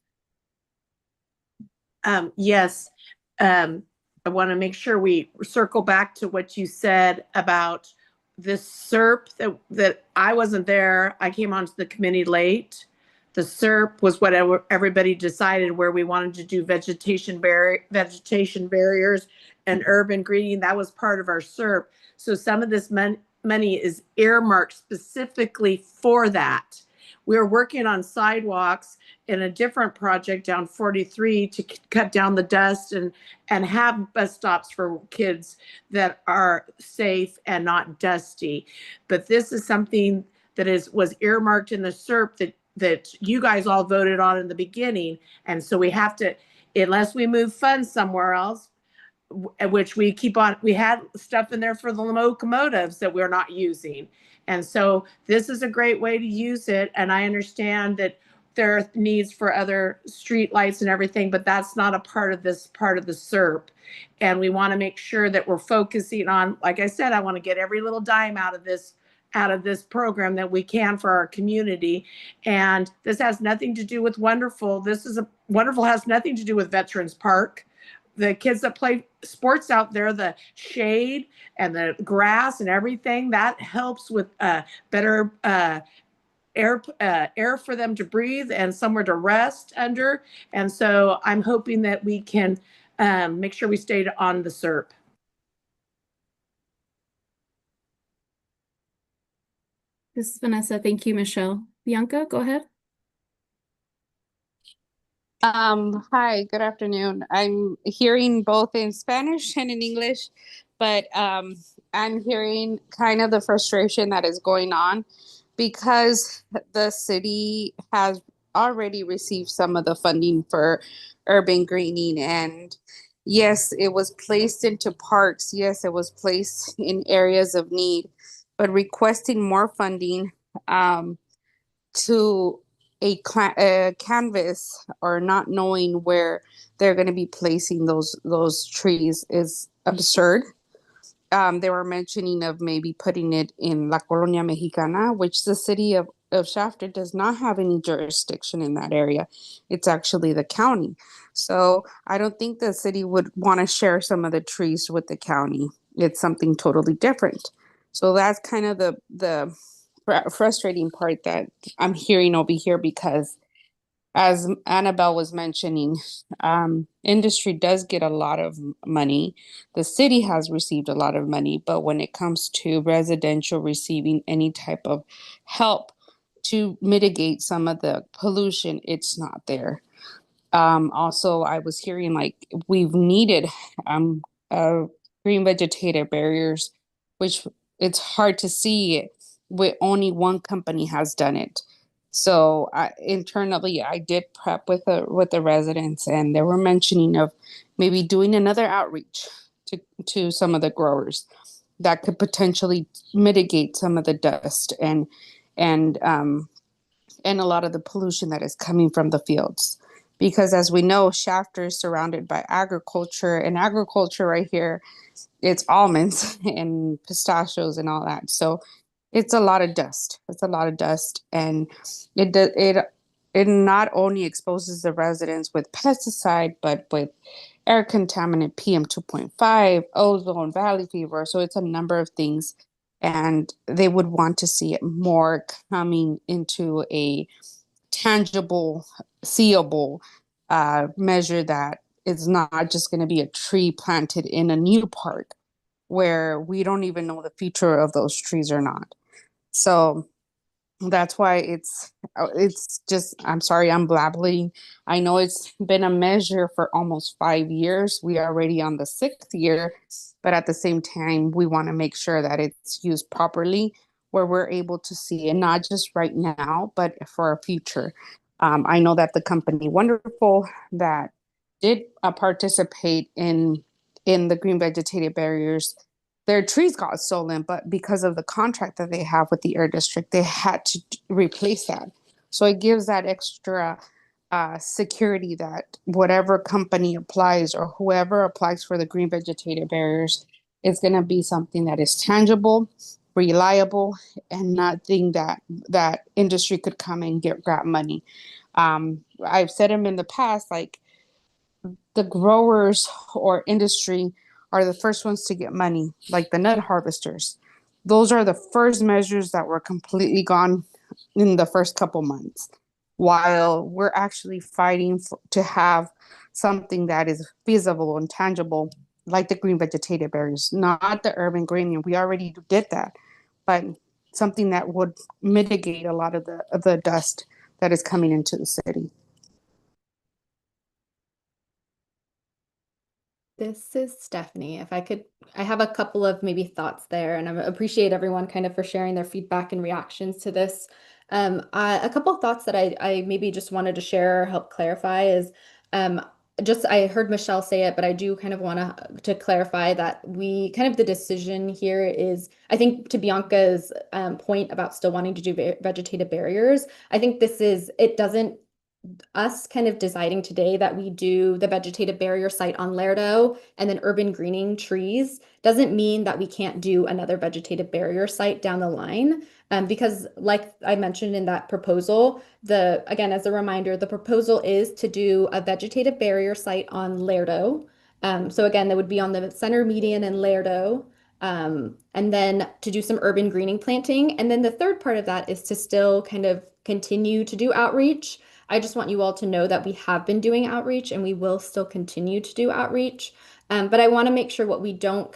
Yes. I want to make sure we circle back to what you said about this SERP that I wasn't there. I came onto the committee late. The SERP was what everybody decided where we wanted to do vegetation barriers and urban greening. That was part of our SERP. So some of this money is earmarked specifically for that. We're working on sidewalks in a different project down 43 to cut down the dust and have bus stops for kids that are safe and not dusty. But this is something that was earmarked in the SERP that you guys all voted on in the beginning. And so we have to, unless we move funds somewhere else, which we had stuff in there for the locomotives that we're not using. And so this is a great way to use it. And I understand that there are needs for other street lights and everything, but that's not a part of the SERP. And we want to make sure that we're focusing on, like I said, I want to get every little dime out of this program that we can for our community. And this has nothing to do with Wonderful. Wonderful has nothing to do with Veterans Park. The kids that play sports out there, the shade and the grass and everything, that helps with better air for them to breathe and somewhere to rest under. And so I'm hoping that we can make sure we stay on the SERP. This is Vanessa. Thank you, Michelle. Bianca, go ahead. Hi, good afternoon. I'm hearing both in Spanish and in English, but I'm hearing kind of the frustration that is going on because the city has already received some of the funding for urban greening. And yes, it was placed into parks. Yes, it was placed in areas of need, but requesting more funding to a canvas or not knowing where they're going to be placing those trees is absurd. They were mentioning of maybe putting it in La Colonia Mexicana, which the city of Shafter does not have any jurisdiction in that area. It's actually the county. So I don't think the city would want to share some of the trees with the county. It's something totally different. So that's kind of the frustrating part that I'm hearing over here, because as Annabelle was mentioning, industry does get a lot of money. The city has received a lot of money, but when it comes to residential receiving any type of help to mitigate some of the pollution, it's not there. Also, I was hearing like we've needed green vegetative barriers, which it's hard to see it with only one company has done it. So internally, I did prep with the residents, and they were mentioning of maybe doing another outreach to some of the growers that could potentially mitigate some of the dust and a lot of the pollution that is coming from the fields. Because as we know, Shafter is surrounded by agriculture, and agriculture right here, it's almonds and pistachios and all that. So it's a lot of dust. It's a lot of dust, and it not only exposes the residents with pesticide, but with air contaminant PM 2.5, ozone, valley fever. So it's a number of things, and they would want to see it more coming into a tangible, seeable measure that is not just going to be a tree planted in a new park where we don't even know the future of those trees or not. So That's why it's just, I'm sorry, I'm blabbling. I know it's been a measure for almost 5 years. We are already on the 6th year, but at the same time, we want to make sure that it's used properly, where we're able to see it, not just right now, but for our future. I know that the company Wonderful that did participate in the green vegetative barriers, their trees got stolen, but because of the contract that they have with the air district, they had to replace that. So it gives that extra security that whatever company applies or whoever applies for the green vegetative barriers is going to be something that is tangible, reliable, and nothing that industry could come and grab money. I've said them in the past, like, the growers or industry are the first ones to get money, like the nut harvesters. Those are the first measures that were completely gone in the first couple months, while we're actually fighting to have something that is feasible and tangible, like the green vegetative barriers, not the urban greening. We already did that, but something that would mitigate a lot of the dust that is coming into the city. This is Stephanie. If I could, I have a couple of maybe thoughts there, and I appreciate everyone kind of for sharing their feedback and reactions to this. A couple of thoughts that I maybe just wanted to share or help clarify is just I heard Michelle say it, but I do kind of want to clarify that we kind of the decision here is, I think to Bianca's point about still wanting to do vegetative barriers, I think it doesn't us kind of deciding today that we do the vegetative barrier site on Lerdo and then urban greening trees doesn't mean that we can't do another vegetative barrier site down the line. Because like I mentioned in that proposal, again, as a reminder, the proposal is to do a vegetative barrier site on Lerdo. So again, that would be on the center median in Lerdo. And then to do some urban greening planting. And then the third part of that is to still kind of continue to do outreach. I just want you all to know that we have been doing outreach and we will still continue to do outreach. But I want to make sure what we don't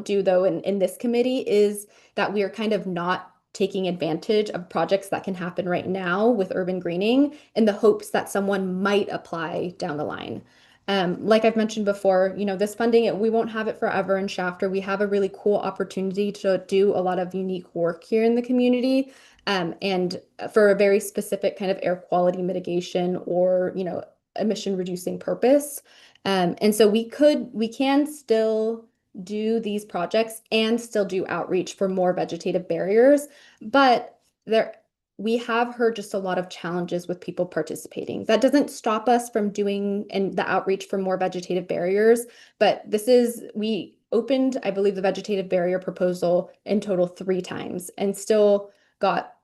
do though in this committee is that we are kind of not taking advantage of projects that can happen right now with urban greening in the hopes that someone might apply down the line. Like I've mentioned before, this funding, we won't have it forever in Shafter. We have a really cool opportunity to do a lot of unique work here in the community, and for a very specific kind of air quality mitigation or, emission reducing purpose. And so we can still do these projects and still do outreach for more vegetative barriers, but we have heard just a lot of challenges with people participating. That doesn't stop us from doing the outreach for more vegetative barriers, but we opened, I believe, the vegetative barrier proposal in total 3 times and still got,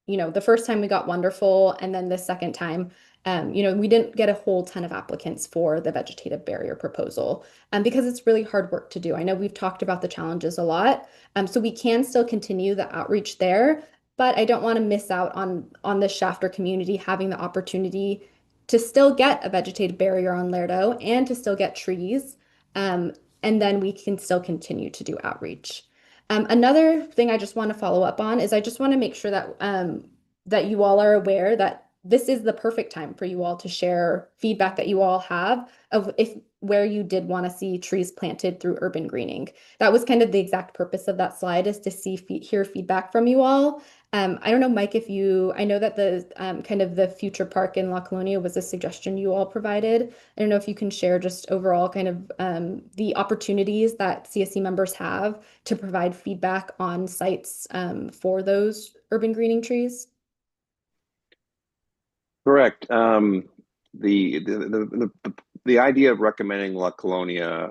the first time we got Wonderful, and then the second time, we didn't get a whole ton of applicants for the vegetative barrier proposal, because it's really hard work to do. I know we've talked about the challenges a lot, so we can still continue the outreach there, but I don't want to miss out on the Shafter community having the opportunity to still get a vegetative barrier on Lerdo and to still get trees, and then we can still continue to do outreach. Another thing I just want to follow up on is I just want to make sure that you all are aware that this is the perfect time for you all to share feedback that you all have of where you did want to see trees planted through urban greening. That was kind of the exact purpose of that slide, is to hear feedback from you all. I don't know, Mike, I know that the kind of the future park in La Colonia was a suggestion you all provided. I don't know if you can share just overall kind of the opportunities that CSC members have to provide feedback on sites for those urban greening trees. Correct. The idea of recommending La Colonia,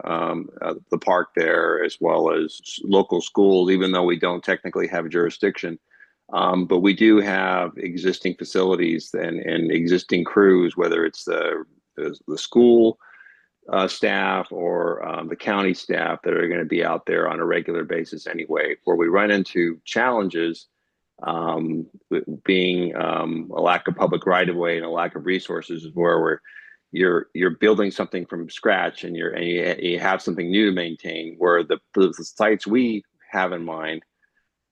the park there, as well as local schools, even though we don't technically have jurisdiction, but we do have existing facilities and existing crews, whether it's the school staff or the county staff that are going to be out there on a regular basis anyway. Where we run into challenges, being a lack of public right of way and a lack of resources, is where you're building something from scratch and you have something new to maintain. Where the sites we have in mind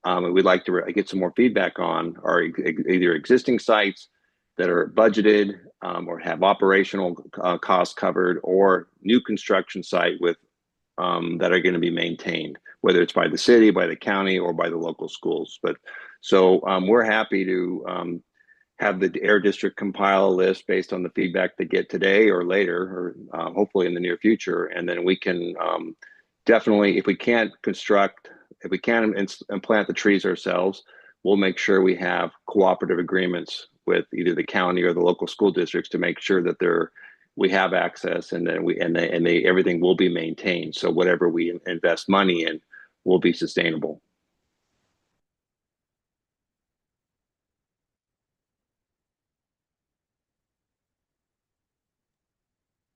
and we'd like to get some more feedback on are either existing sites that are budgeted or have operational costs covered, or new construction site with that are going to be maintained, whether it's by the city, by the county, or by the local schools. But so we're happy to have the Air District compile a list based on the feedback they get today or later, or hopefully in the near future. And then we can definitely, if we can't implant the trees ourselves, we'll make sure we have cooperative agreements with either the county or the local school districts to make sure that we have access, and then everything will be maintained. So whatever we invest money in will be sustainable.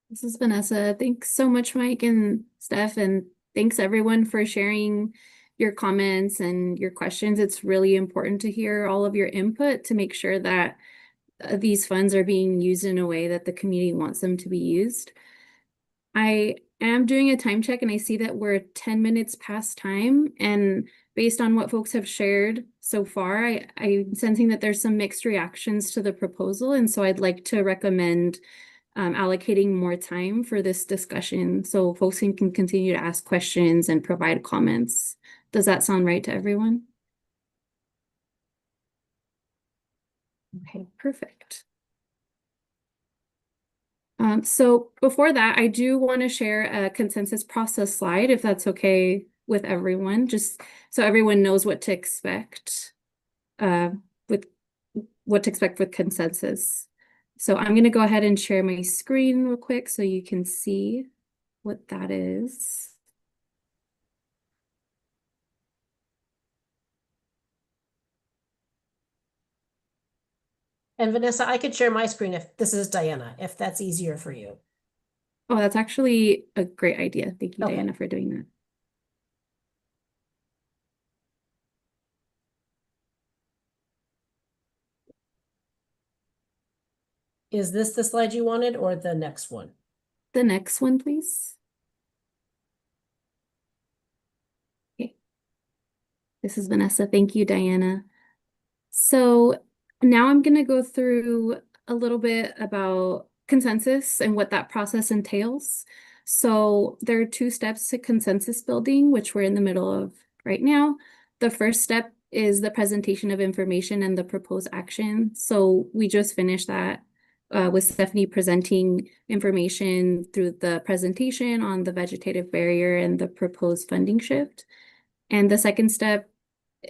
This is Vanessa. Thanks so much, Mike and Steph, and thanks everyone for sharing your comments and your questions. It's really important to hear all of your input to make sure that these funds are being used in a way that the community wants them to be used. I am doing a time check and I see that we're 10 minutes past time, and based on what folks have shared so far, I'm sensing that there's some mixed reactions to the proposal, and so I'd like to recommend allocating more time for this discussion so folks can continue to ask questions and provide comments. Does that sound right to everyone? Okay, perfect. So before that, I do want to share a consensus process slide, if that's okay with everyone, just so everyone knows what to expect with consensus. So I'm going to go ahead and share my screen real quick so you can see what that is. And Vanessa, I could share my screen if this is Diana, if that's easier for you. Oh, that's actually a great idea. Thank you, Okay. Diana, for doing that. Is this the slide you wanted or the next one? The next one, please. Okay. This is Vanessa. Thank you, Diana. So now I'm going to go through a little bit about consensus and what that process entails. So there are 2 steps to consensus building, which we're in the middle of right now. The first step is the presentation of information and the proposed action. So we just finished that with Stephanie presenting information through the presentation on the vegetative barrier and the proposed funding shift. And the second step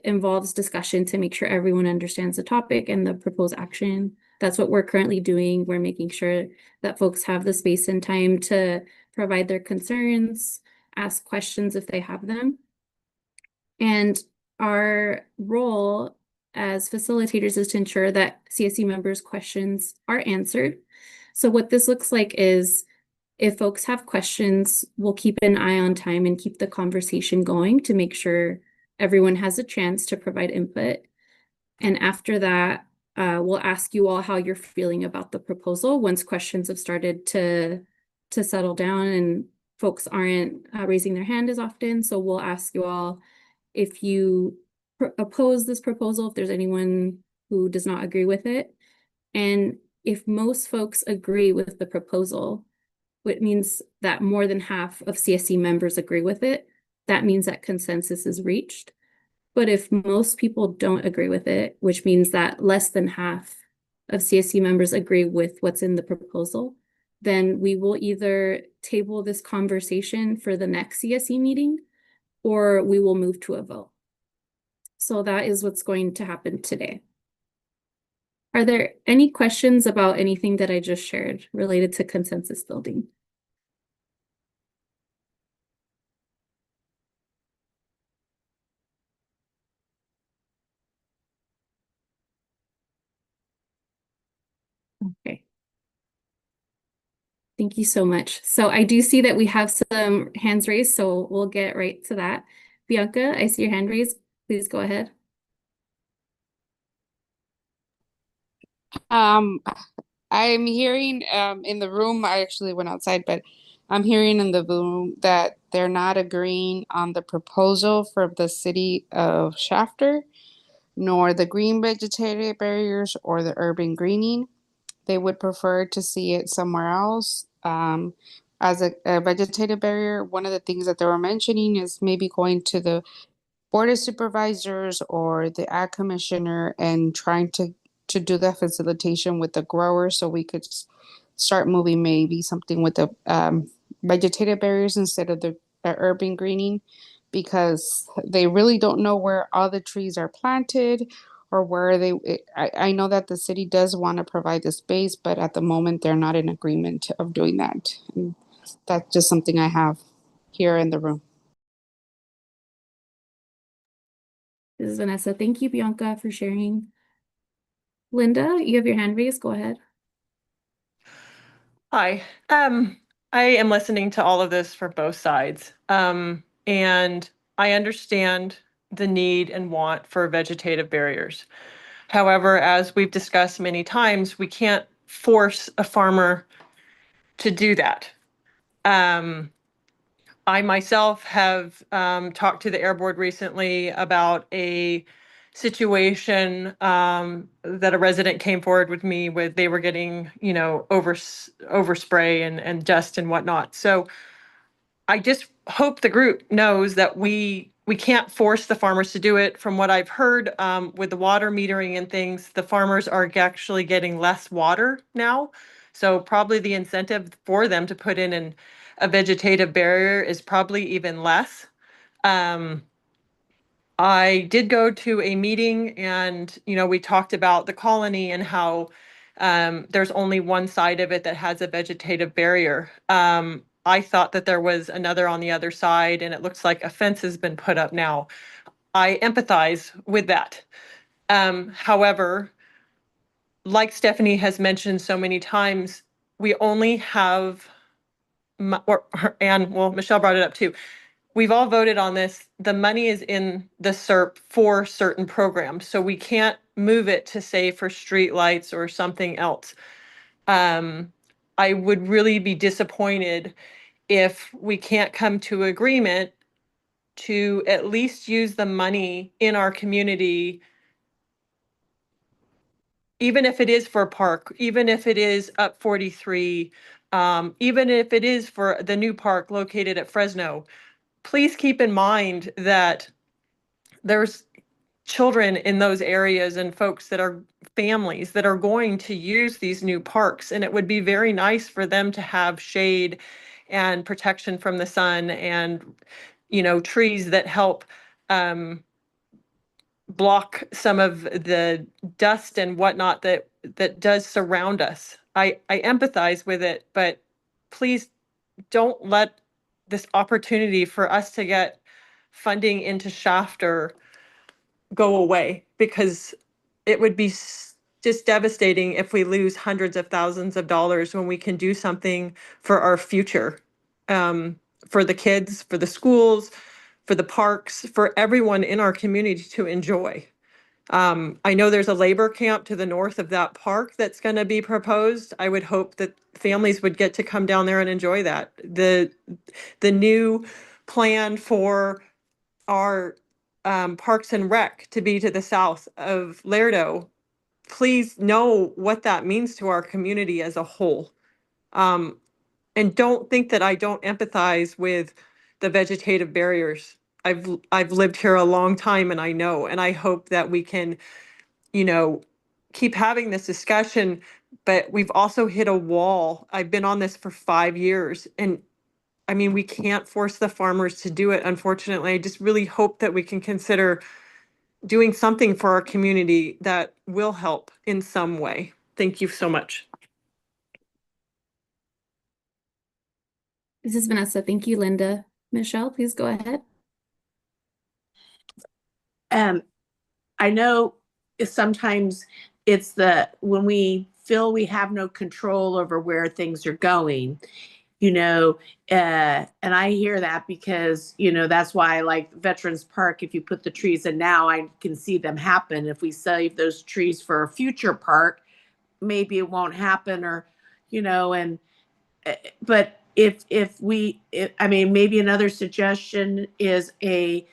involves discussion to make sure everyone understands the topic and the proposed action. That's what we're currently doing. We're making sure that folks have the space and time to provide their concerns, ask questions if they have them. And our role as facilitators is to ensure that CSC members' questions are answered. So what this looks like is, if folks have questions, we'll keep an eye on time and keep the conversation going to make sure everyone has a chance to provide input. And after that, we'll ask you all how you're feeling about the proposal once questions have started to settle down and folks aren't raising their hand as often. So we'll ask you all if you oppose this proposal, if there's anyone who does not agree with it. And if most folks agree with the proposal, which means that more than half of CSC members agree with it, that means that consensus is reached. But if most people don't agree with it, which means that less than half of CSC members agree with what's in the proposal, then we will either table this conversation for the next CSC meeting, or we will move to a vote. So that is what's going to happen today. Are there any questions about anything that I just shared related to consensus building? Okay. Thank you so much. So I do see that we have some hands raised, so we'll get right to that. Bianca, I see your hand raised. Please go ahead. I'm hearing in the room, I actually went outside, but I'm hearing in the room that they're not agreeing on the proposal from the city of Shafter, nor the green vegetative barriers or the urban greening. They would prefer to see it somewhere else. As a vegetative barrier, one of the things that they were mentioning is maybe going to the board of supervisors or the ag commissioner and trying to do the facilitation with the grower so we could start moving maybe something with the vegetative barriers instead of the urban greening, because they really don't know where all the trees are planted or where I know that the city does want to provide the space, but at the moment they're not in agreement of doing that. And that's just something I have here in the room. This is Vanessa. Thank you, Bianca, for sharing. Linda, you have your hand raised. Go ahead. Hi. I am listening to all of this for both sides. And I understand the need and want for vegetative barriers. However, as we've discussed many times, we can't force a farmer to do that. I myself have talked to the Air Board recently about a situation that a resident came forward with me with. They were getting, overspray and dust and whatnot. So I just hope the group knows that we can't force the farmers to do it. From what I've heard with the water metering and things, the farmers are actually getting less water now. So probably the incentive for them to put in a vegetative barrier is probably even less. I did go to a meeting and, we talked about the colony and how there's only one side of it that has a vegetative barrier. I thought that there was another on the other side, and it looks like a fence has been put up now. I empathize with that. However, like Stephanie has mentioned so many times, we only have, Michelle brought it up too. We've all voted on this. The money is in the SERP for certain programs, so we can't move it to say for streetlights or something else. I would really be disappointed if we can't come to agreement to at least use the money in our community, even if it is for a park, even if it is up 43, even if it is for the new park located at Fresno. Please keep in mind that there's children in those areas and folks that are families that are going to use these new parks, and it would be very nice for them to have shade and protection from the sun and trees that help block some of the dust and whatnot that does surround us. I empathize with it, but please don't let this opportunity for us to get funding into Shafter go away, because it would be just devastating if we lose hundreds of thousands of dollars when we can do something for our future, for the kids, for the schools, for the parks, for everyone in our community to enjoy. I know there's a labor camp to the north of that park that's going to be proposed. I would hope that families would get to come down there and enjoy that. The new plan for our Parks and Rec to be to the south of Lerdo, please know what that means to our community as a whole. And don't think that I don't empathize with the vegetative barriers. I've lived here a long time, and I know, and I hope that we can, keep having this discussion, but we've also hit a wall. I've been on this for 5 years, and I mean, we can't force the farmers to do it, unfortunately. I just really hope that we can consider doing something for our community that will help in some way. Thank you so much. This is Vanessa. Thank you, Linda. Michelle, please go ahead. I know sometimes it's when we feel we have no control over where things are going, and I hear that because, that's why I like Veterans Park. If you put the trees in now, I can see them happen. If we save those trees for a future park, maybe it won't happen, or, but I mean, maybe another suggestion is a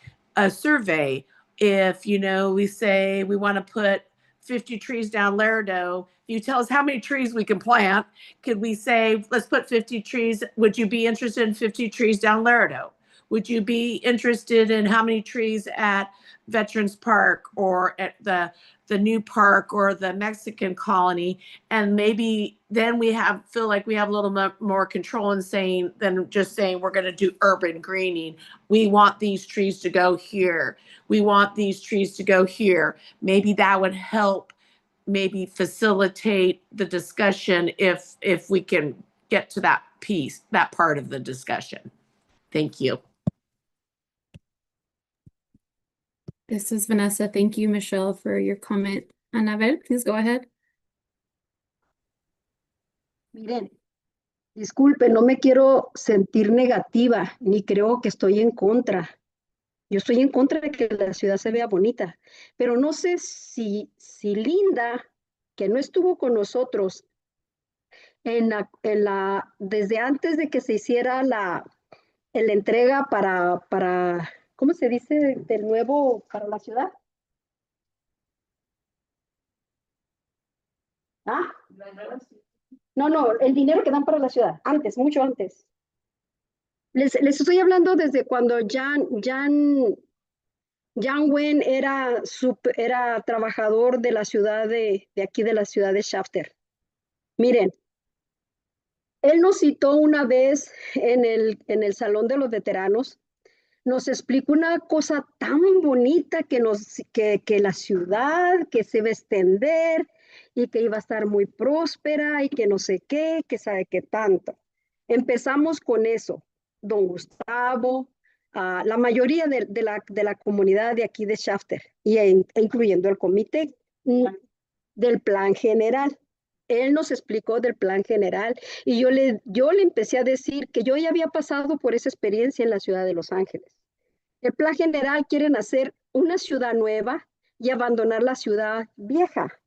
survey. If, you know, we say we want to put 50 trees down Laredo, you tell us how many trees we can plant. Could we say, let's put 50 trees? Would you be interested in 50 trees down Laredo? Would you be interested in how many trees at Veterans Park or at the new park or the Mexican colony? And maybe then we feel like we have a little more control in saying than just saying we're going to do urban greening. We want these trees to go here. We want these trees to go here. Maybe that would help maybe facilitate the discussion if we can get to that piece, that part of the discussion. Thank you. This is Vanessa. Thank you, Michelle, for your comment. Anabel, please go ahead. Miren, disculpen, no me quiero sentir negativa, ni creo que estoy en contra. Yo estoy en contra de que la ciudad se vea bonita, pero no sé si Linda, que no estuvo con nosotros desde antes de que se hiciera la entrega para, ¿cómo se dice? Del nuevo para la ciudad. ¿Ah? No, el dinero que dan para la ciudad, antes, mucho antes. Les estoy hablando desde cuando Jan Wen era trabajador de la ciudad de aquí de la ciudad de Shafter. Miren, él nos citó una vez en el Salón de los Veteranos, nos explicó una cosa tan bonita que la ciudad, que se iba a extender y que iba a estar muy próspera y que no sé qué, que sabe qué tanto. Empezamos con eso, don Gustavo, la mayoría de la comunidad de aquí de Shafter, incluyendo el comité del plan general. Él nos explicó del plan general y yo le empecé a decir que yo ya había pasado por esa experiencia en la ciudad de Los Ángeles. El plan general quieren hacer una ciudad nueva y abandonar la ciudad vieja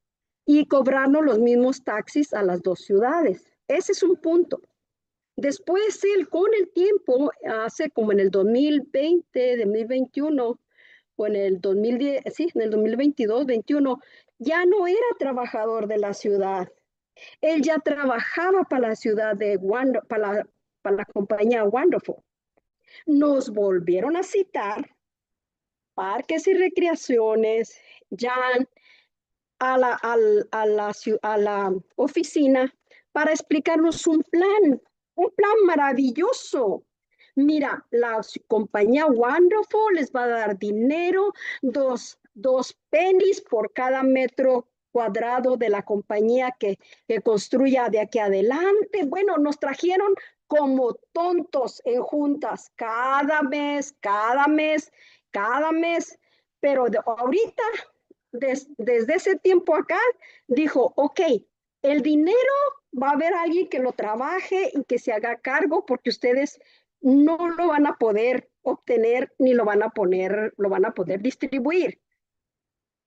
y cobrarnos los mismos taxis a las dos ciudades. Ese es un punto. Después él con el tiempo, hace como en el 2020, 2021, o en el 2010, sí, en el 2022, 21, ya no era trabajador de la ciudad. Él ya trabajaba para la ciudad para la compañía Wonderful. Nos volvieron a citar parques y recreaciones, ya a la oficina para explicarnos un plan maravilloso. Mira, la compañía Wonderful les va a dar dinero, dos pennies por cada metro cuadrado de la compañía que construya de aquí adelante. Bueno, nos trajeron como tontos en juntas cada mes, pero ahorita, desde ese tiempo acá, dijo, ok, el dinero va a haber alguien que lo trabaje y que se haga cargo porque ustedes no lo van a poder obtener ni lo van a poder distribuir.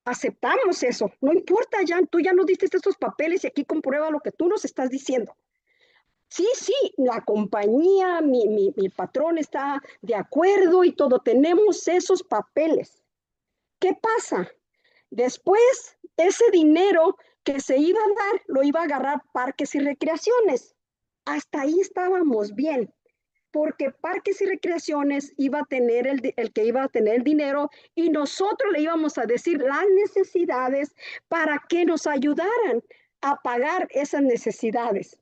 Aceptamos eso, no importa, Jan, tú ya nos diste estos papeles y aquí comprueba lo que tú nos estás diciendo. Sí, la compañía, mi patrón está de acuerdo y todo, tenemos esos papeles. ¿Qué pasa? Después, ese dinero que se iba a dar, lo iba a agarrar parques y recreaciones. Hasta ahí estábamos bien, porque parques y recreaciones iba a tener el que iba a tener el dinero y nosotros le íbamos a decir las necesidades para que nos ayudaran a pagar esas necesidades.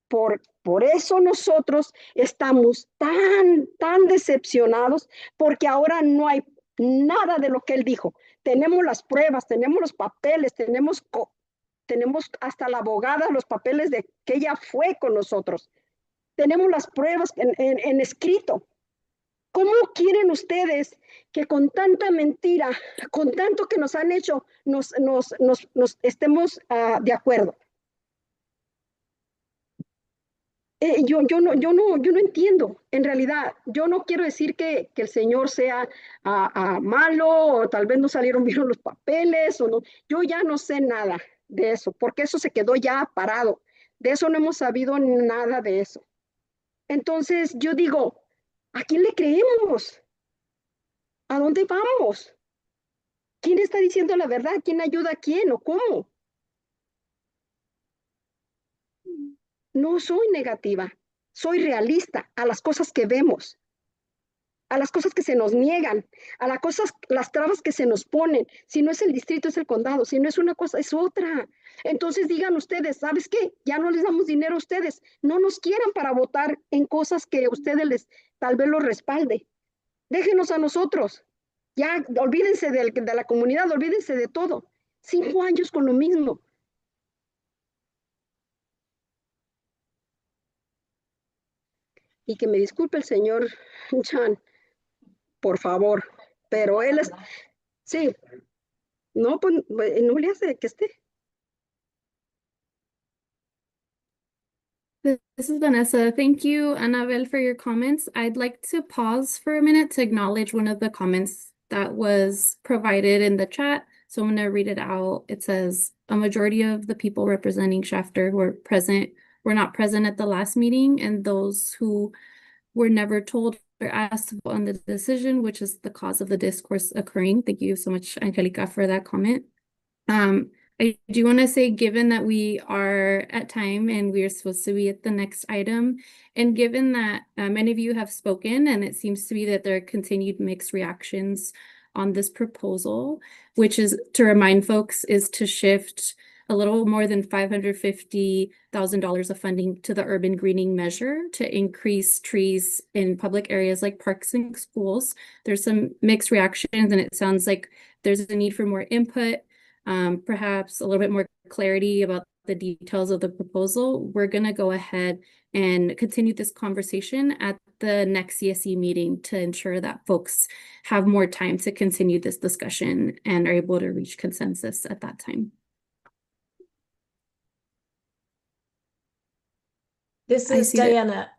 Por eso nosotros estamos tan decepcionados, porque ahora no hay nada de lo que él dijo. Tenemos las pruebas, tenemos los papeles, tenemos hasta la abogada, los papeles de que ella fue con nosotros. Tenemos las pruebas en escrito. ¿Cómo quieren ustedes que con tanta mentira, con tanto que nos han hecho, nos estemos de acuerdo? Yo no entiendo. En realidad, yo no quiero decir que el señor sea malo o tal vez no salieron bien los papeles o no. Yo ya no sé nada de eso, porque eso se quedó ya parado. De eso no hemos sabido nada de eso. Entonces yo digo, ¿a quién le creemos? ¿A dónde vamos? ¿Quién está diciendo la verdad? ¿Quién ayuda a quién o cómo? No soy negativa, soy realista a las cosas que vemos, a las cosas que se nos niegan, a las trabas que se nos ponen. Si no es el distrito, es el condado. Si no es una cosa, es otra. Entonces digan ustedes, ¿sabes qué? Ya no les damos dinero a ustedes. No nos quieran para votar en cosas que ustedes les tal vez los respalde. Déjenos a nosotros. Ya olvídense de la comunidad, olvídense de todo. 5 años con lo mismo. Y que me disculpe el señor Chan, por favor, pero él es, sí, no, pues no le hace que esté. This is Vanessa. Thank you, Annabelle, for your comments. I'd like to pause for a minute to acknowledge one of the comments that was provided in the chat. So I'm going to read it out. It says, a majority of the people representing Shafter were not present at the last meeting, and those who were never told or asked on the decision, which is the cause of the discourse occurring. Thank you so much, Angelica, for that comment. I do want to say, given that we are at time and we are supposed to be at the next item, and given that many of you have spoken, and it seems to be that there are continued mixed reactions on this proposal, which is to remind folks is to shift a little more than $550,000 of funding to the urban greening measure to increase trees in public areas like parks and schools. There's some mixed reactions, and it sounds like there's a need for more input. Perhaps a little bit more clarity about the details of the proposal. We're going to go ahead and continue this conversation at the next CSC meeting to ensure that folks have more time to continue this discussion and are able to reach consensus at that time. This is Diana.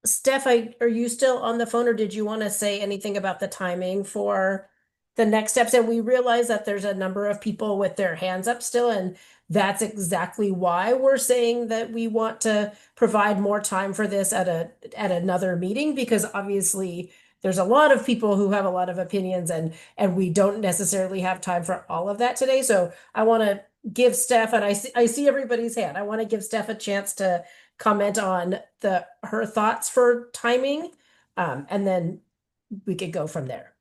Steph, are you still on the phone, or did you want to say anything about the timing for the next steps? And we realize that there's a number of people with their hands up still, and that's exactly why we're saying that we want to provide more time for this at another meeting, because obviously there's a lot of people who have a lot of opinions, and we don't necessarily have time for all of that today. So I want to give Steph, and I see everybody's hand. I want to give Steph a chance to comment on her thoughts for timing, and then we could go from there.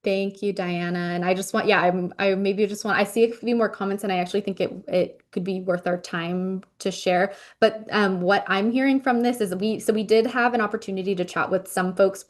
Thank you, Diana. And I just want, I see a few more comments, and I actually think it could be worth our time to share. But what I'm hearing from this is we did have an opportunity to chat with some folks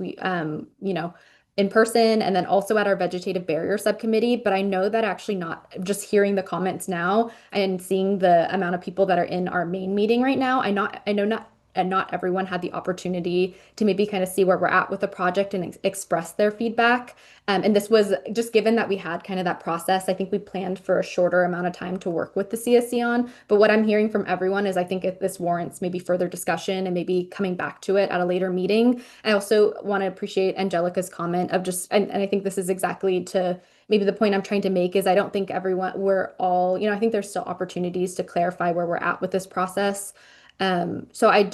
in person, and then also at our vegetative barrier subcommittee. But I know that actually not just hearing the comments now and seeing the amount of people that are in our main meeting right now, I know not everyone had the opportunity to maybe kind of see where we're at with the project and express their feedback. And this was just given that we had kind of that process. I think we planned for a shorter amount of time to work with the CSC on. But what I'm hearing from everyone is I think this warrants maybe further discussion and maybe coming back to it at a later meeting. I also want to appreciate Angelica's comment of just, and I think this is exactly to maybe the point I'm trying to make is I don't think I think there's still opportunities to clarify where we're at with this process. So I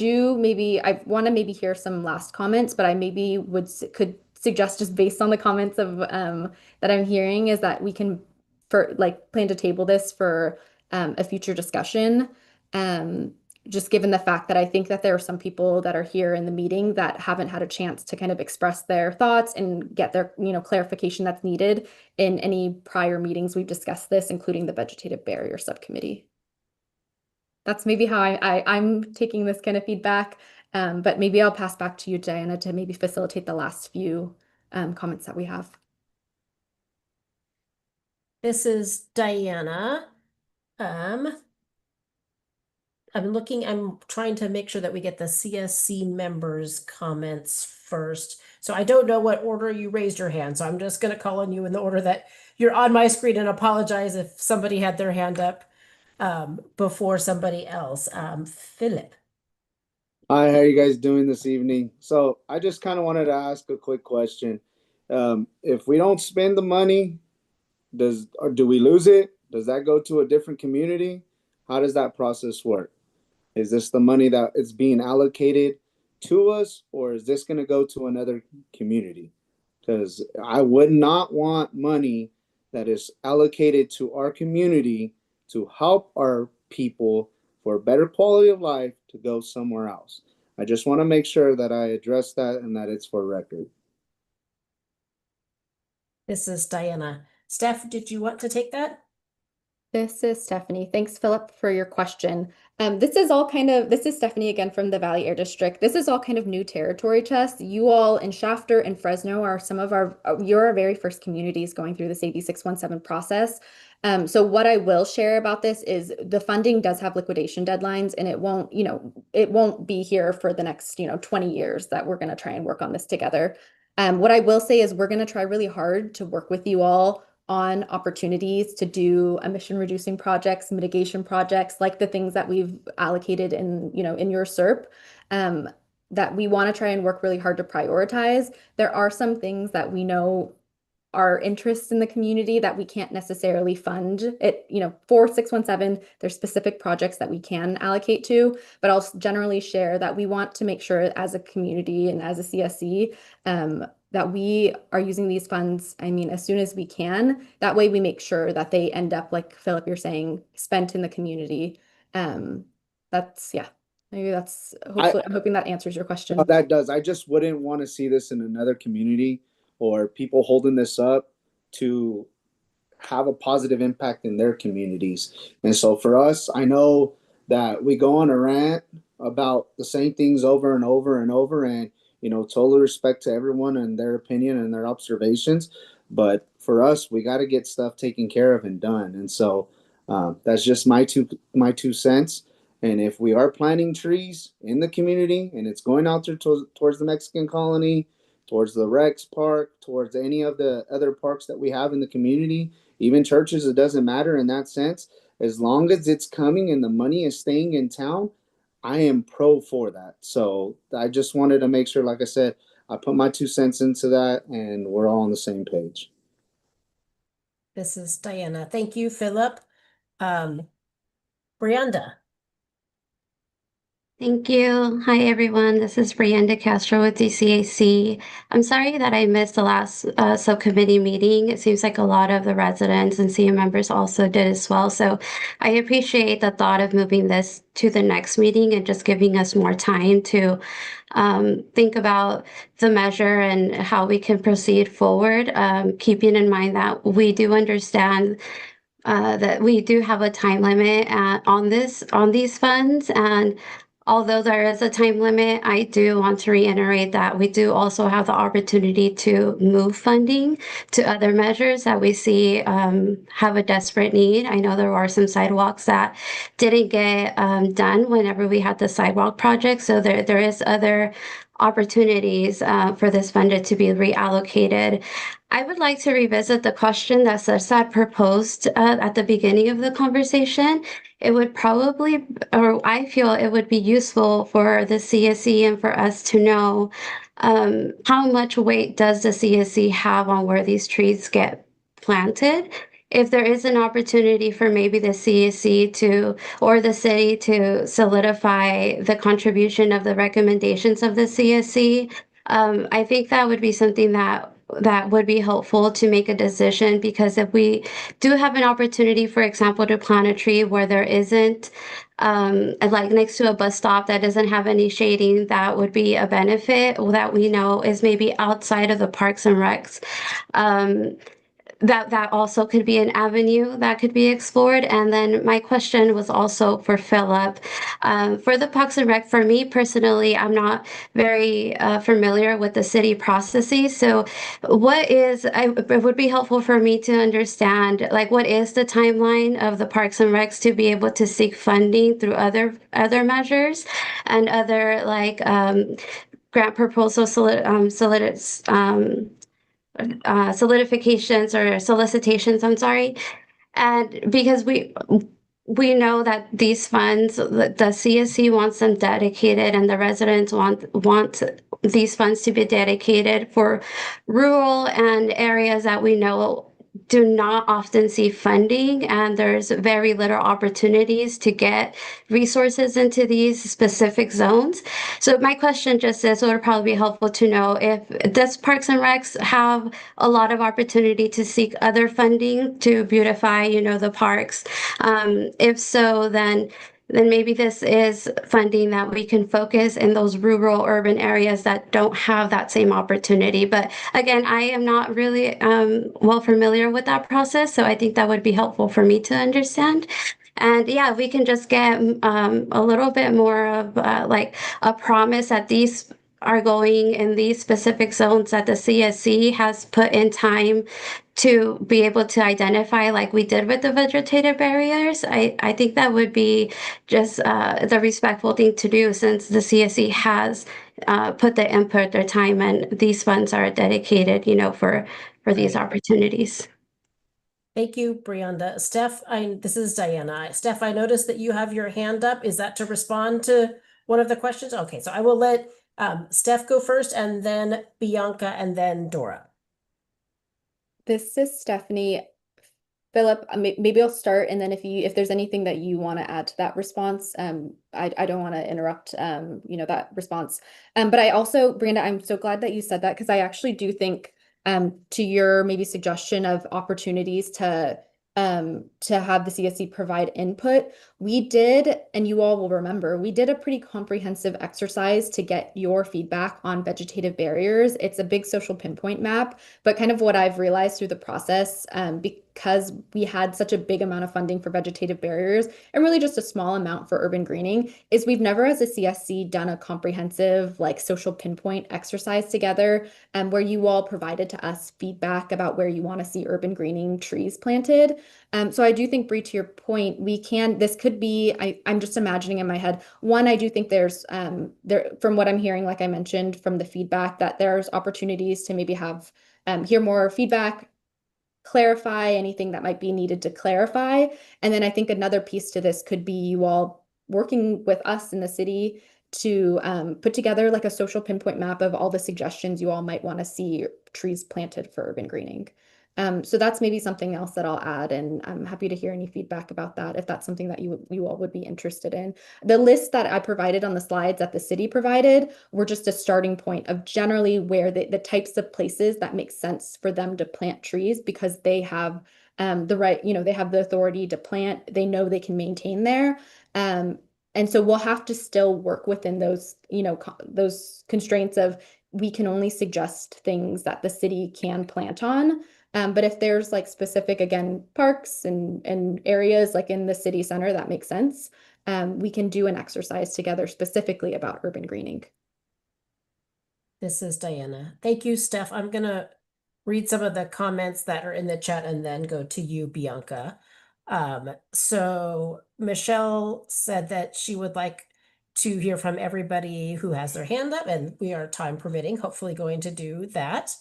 want to maybe hear some last comments, but I maybe could suggest, just based on the comments of that I'm hearing, is that we can plan to table this for a future discussion. Just given the fact that I think that there are some people that are here in the meeting that haven't had a chance to kind of express their thoughts and get their clarification that's needed in any prior meetings we've discussed this, including the vegetative barrier subcommittee. That's maybe how I'm taking this kind of feedback, but maybe I'll pass back to you, Diana, to maybe facilitate the last few comments that we have. This is Diana. I'm trying to make sure that we get the CSC members' comments first. So I don't know what order you raised your hand, so I'm just going to call on you in the order that you're on my screen, and apologize if somebody had their hand up before somebody else. Philip. Hi, how are you guys doing this evening? So I just kind of wanted to ask a quick question. If we don't spend the money, do we lose it? Does that go to a different community? How does that process work? Is this the money that is being allocated to us, or is this going to go to another community? Because I would not want money that is allocated to our community to help our people for a better quality of life to go somewhere else. I just want to make sure that I address that and that it's for record. This is Diana. Steph, did you want to take that? This is Stephanie. Thanks, Philip, for your question. This is Stephanie again from the Valley Air District. This is all kind of new territory to us. You all in Shafter and Fresno are some of you're our very first communities going through this AB617 process. So what I will share about this is the funding does have liquidation deadlines, and it won't be here for the next, 20 years that we're going to try and work on this together. What I will say is we're going to try really hard to work with you all on opportunities to do emission reducing projects, mitigation projects, like the things that we've allocated in your SERP, that we want to try and work really hard to prioritize. There are some things that we know are interests in the community that we can't necessarily fund it, for 617, there's specific projects that we can allocate to, but I'll generally share that we want to make sure as a community and as a CSC, that we are using these funds, as soon as we can. That way we make sure that they end up, like Philip, you're saying, spent in the community. Hopefully, I'm hoping that answers your question. That does. I just wouldn't want to see this in another community or people holding this up to have a positive impact in their communities. And so for us, I know that we go on a rant about the same things over and over and over, and total respect to everyone and their opinion and their observations. But for us, we got to get stuff taken care of and done. And so that's just my two cents. And if we are planting trees in the community and it's going out there towards the Mexican colony, towards the Rex Park, towards any of the other parks that we have in the community, even churches, it doesn't matter in that sense. As long as it's coming and the money is staying in town, I am pro for that. So I just wanted to make sure, like I said, I put my 2 cents into that and we're all on the same page. This is Diana. Thank you, Philip. Brianda. Thank you. Hi, everyone. This is Brianda Castro with DCAC. I'm sorry that I missed the last subcommittee meeting. It seems like a lot of the residents and CM members also did as well. So I appreciate the thought of moving this to the next meeting and just giving us more time to think about the measure and how we can proceed forward, keeping in mind that we do understand that we do have a time limit on these funds. And although there is a time limit, I do want to reiterate that we do also have the opportunity to move funding to other measures that we see have a desperate need. I know there are some sidewalks that didn't get done whenever we had the sidewalk project. So there is other opportunities for this fund to be reallocated. I would like to revisit the question that Sarsad proposed at the beginning of the conversation. It would probably, or I feel it would be useful for the CSC and for us to know how much weight does the CSC have on where these trees get planted. If there is an opportunity for maybe the CSC or the city to solidify the contribution of the recommendations of the CSC, I think that would be something that would be helpful to make a decision, because if we do have an opportunity, for example, to plant a tree where there isn't, like next to a bus stop that doesn't have any shading, that would be a benefit that we know is maybe outside of the parks and recs. That also could be an avenue that could be explored. And then my question was also for Philip. For the Parks and Rec, for me personally, I'm not very familiar with the city processes. So it would be helpful for me to understand, like, what is the timeline of the Parks and Recs to be able to seek funding through other measures and other grant proposal solidifications or solicitations, I'm sorry. And because we know that these funds, the CSC wants them dedicated, and the residents want these funds to be dedicated for rural and areas that we know do not often see funding, and there's very little opportunities to get resources into these specific zones. So my question just is, it would probably be helpful to know if does Parks and Recs have a lot of opportunity to seek other funding to beautify, you know, the parks? If so, then maybe this is funding that we can focus in those rural urban areas that don't have that same opportunity. But again, I am not really well familiar with that process, so I think that would be helpful for me to understand. And yeah, we can just get a little bit more of like a promise that these are going in these specific zones that the CSC has put in time to be able to identify, like we did with the vegetative barriers. I think that would be just the respectful thing to do, since the CSC has put the input, their time, and these funds are dedicated, you know, for these opportunities. Thank you, Brianda. Steph, this is Diana. Steph, I noticed that you have your hand up. Is that to respond to one of the questions? Okay, so I will let Steph go first, and then Bianca, and then Dora. This is Stephanie. Philip, maybe I'll start, and then if there's anything that you want to add to that response, I don't want to interrupt that response. But I also, Brenda, I'm so glad that you said that, because I actually do think to your maybe suggestion of opportunities to have the CSC provide input, we did, and you all will remember, we did a pretty comprehensive exercise to get your feedback on vegetative barriers. It's a big social pinpoint map, but kind of what I've realized through the process, because we had such a big amount of funding for vegetative barriers and really just a small amount for urban greening, is we've never as a CSC done a comprehensive like social pinpoint exercise together, where you all provided to us feedback about where you want to see urban greening trees planted. So I do think, Bree, to your point, this could be, I'm just imagining in my head, one, I do think there's, from what I'm hearing, like I mentioned, from the feedback, that there's opportunities to maybe have, hear more feedback, clarify anything that might be needed to clarify. And then I think another piece to this could be you all working with us in the city to put together like a social pinpoint map of all the suggestions you all might want to see trees planted for urban greening. So that's maybe something else that I'll add, and I'm happy to hear any feedback about that if that's something that you all would be interested in. The list that I provided on the slides that the city provided were just a starting point of generally where the types of places that make sense for them to plant trees, because they have the right, they have the authority to plant, they know they can maintain there. And so we'll have to still work within those, those constraints of, we can only suggest things that the city can plant on. But if there's like specific, again, parks and areas like in the city center that makes sense, we can do an exercise together specifically about urban greening. This is Diana. Thank you, Steph. I'm going to read some of the comments that are in the chat and then go to you, Bianca. So Michelle said that she would like to hear from everybody who has their hand up, and we are time permitting, hopefully going to do that.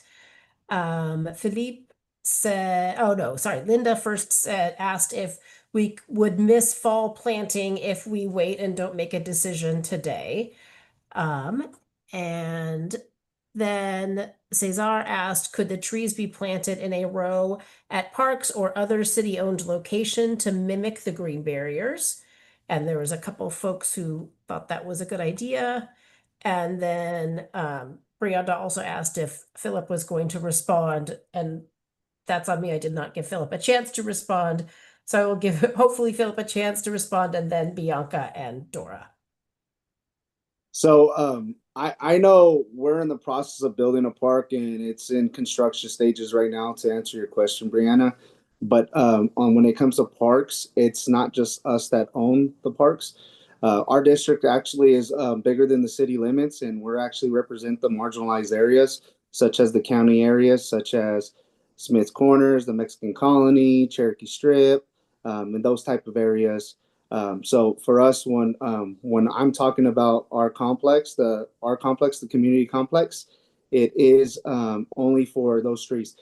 Philippe said, oh no, sorry, Linda first asked if we would miss fall planting if we wait and don't make a decision today. And then Cesar asked, could the trees be planted in a row at parks or other city-owned location to mimic the green barriers? And there was a couple folks who thought that was a good idea. And then Brianda also asked if Philip was going to respond, and that's on me. I did not give Philip a chance to respond. So I will give hopefully Philip a chance to respond, and then Bianca and Dora. So I know we're in the process of building a park, and it's in construction stages right now, to answer your question, Brianna. But when it comes to parks, it's not just us that own the parks. Our district actually is bigger than the city limits, and we're actually represent the marginalized areas, such as the county areas, such as Smith's Corners, the Mexican Colony, Cherokee Strip, and those type of areas. So for us, when I'm talking about our complex, the community complex, it is only for those trees.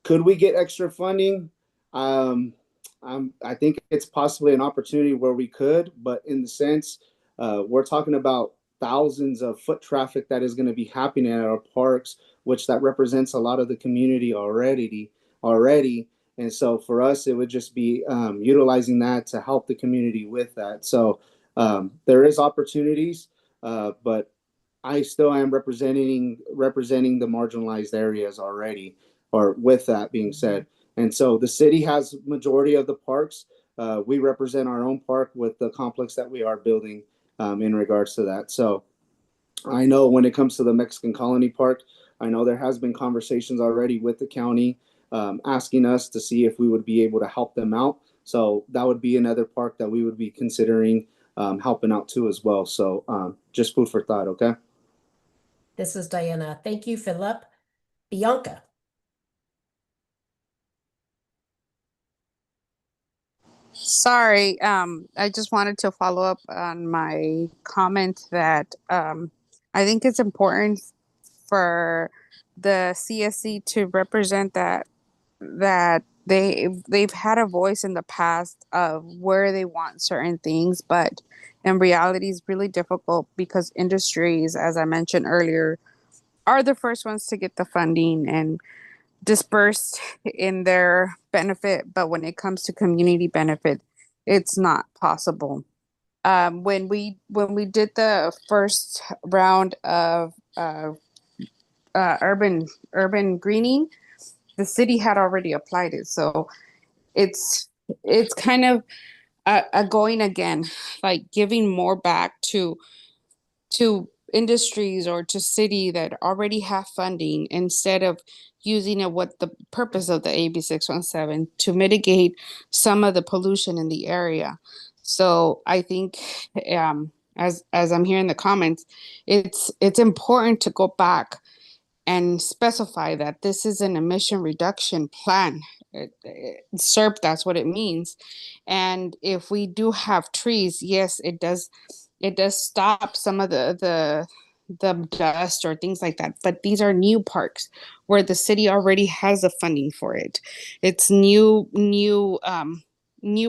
Could we get extra funding? I think it's possibly an opportunity where we could, but in the sense, we're talking about thousands of foot traffic that is going to be happening at our parks, which that represents a lot of the community already. And so for us, it would just be utilizing that to help the community with that. So there is opportunities, but I still am representing the marginalized areas already. Or with that being said, and so the city has majority of the parks. We represent our own park with the complex that we are building in regards to that. So I know when it comes to the Mexican Colony Park, I know there has been conversations already with the county asking us to see if we would be able to help them out. So that would be another park that we would be considering helping out too as well. So just food for thought, okay? This is Diana. Thank you, Philip. Bianca. Sorry, I just wanted to follow up on my comment that I think it's important for the CSC to represent that they've had a voice in the past of where they want certain things, but in reality it's really difficult because industries, as I mentioned earlier, are the first ones to get the funding and dispersed in their benefit, but when it comes to community benefit, it's not possible. When we did the first round of urban greening, the city had already applied it, so it's it's kind of a going again, like giving more back to industries or to city that already have funding instead of using it what the purpose of the AB617 to mitigate some of the pollution in the area. So I think as I'm hearing the comments, it's important to go back and specify that this is an emission reduction plan. SERP, that's what it means. And if we do have trees, yes, it does stop some of the dust or things like that. But these are new parks where the city already has the funding for it. It's new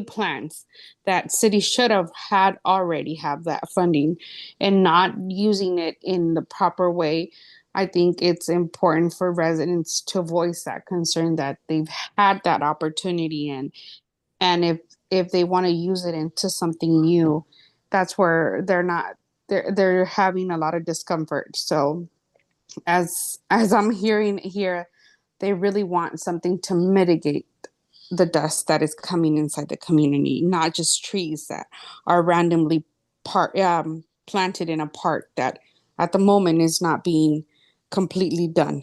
plans that city should have had already have that funding and not using it in the proper way. I think it's important for residents to voice that concern that they've had that opportunity and if they want to use it into something new, that's where they're having a lot of discomfort. So as I'm hearing here, they really want something to mitigate the dust that is coming inside the community, not just trees that are randomly planted in a park that at the moment is not being completely done.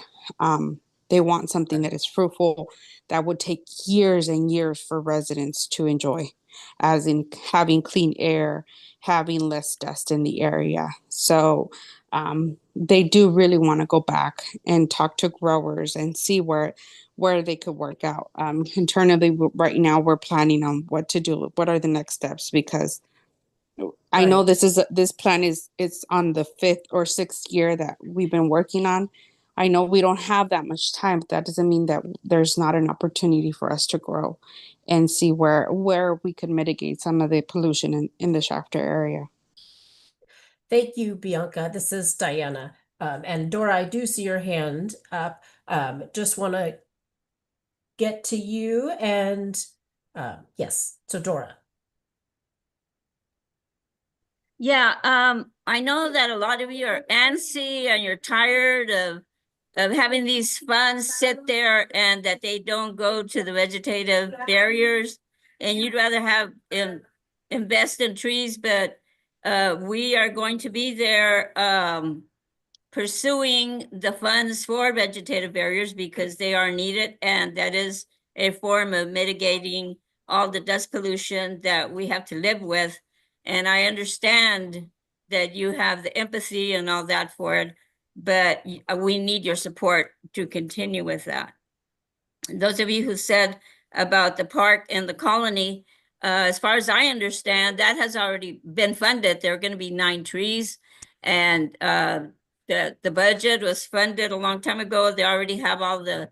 They want something that is fruitful, that would take years and years for residents to enjoy, as in having clean air, having less dust in the area. So they do really want to go back and talk to growers and see where they could work out. Internally, right now, we're planning on what to do. What are the next steps? Because I know this plan is it's on the 5th or 6th year that we've been working on. I know we don't have that much time, but that doesn't mean that there's not an opportunity for us to grow and see where we could mitigate some of the pollution in the Shafter area. Thank you, Bianca. This is Diana. And Dora, I do see your hand up. Just want to get to you and yes, so Dora. Yeah, I know that a lot of you are antsy and you're tired of having these funds sit there and that they don't go to the vegetative barriers, and you'd rather have invest in trees, but we are going to be there pursuing the funds for vegetative barriers because they are needed, and that is a form of mitigating all the dust pollution that we have to live with. And I understand that you have the empathy and all that for it, but we need your support to continue with that. Those of you who said about the park and the colony, as far as I understand, that has already been funded. There are going to be 9 trees, and the budget was funded a long time ago. They already have all the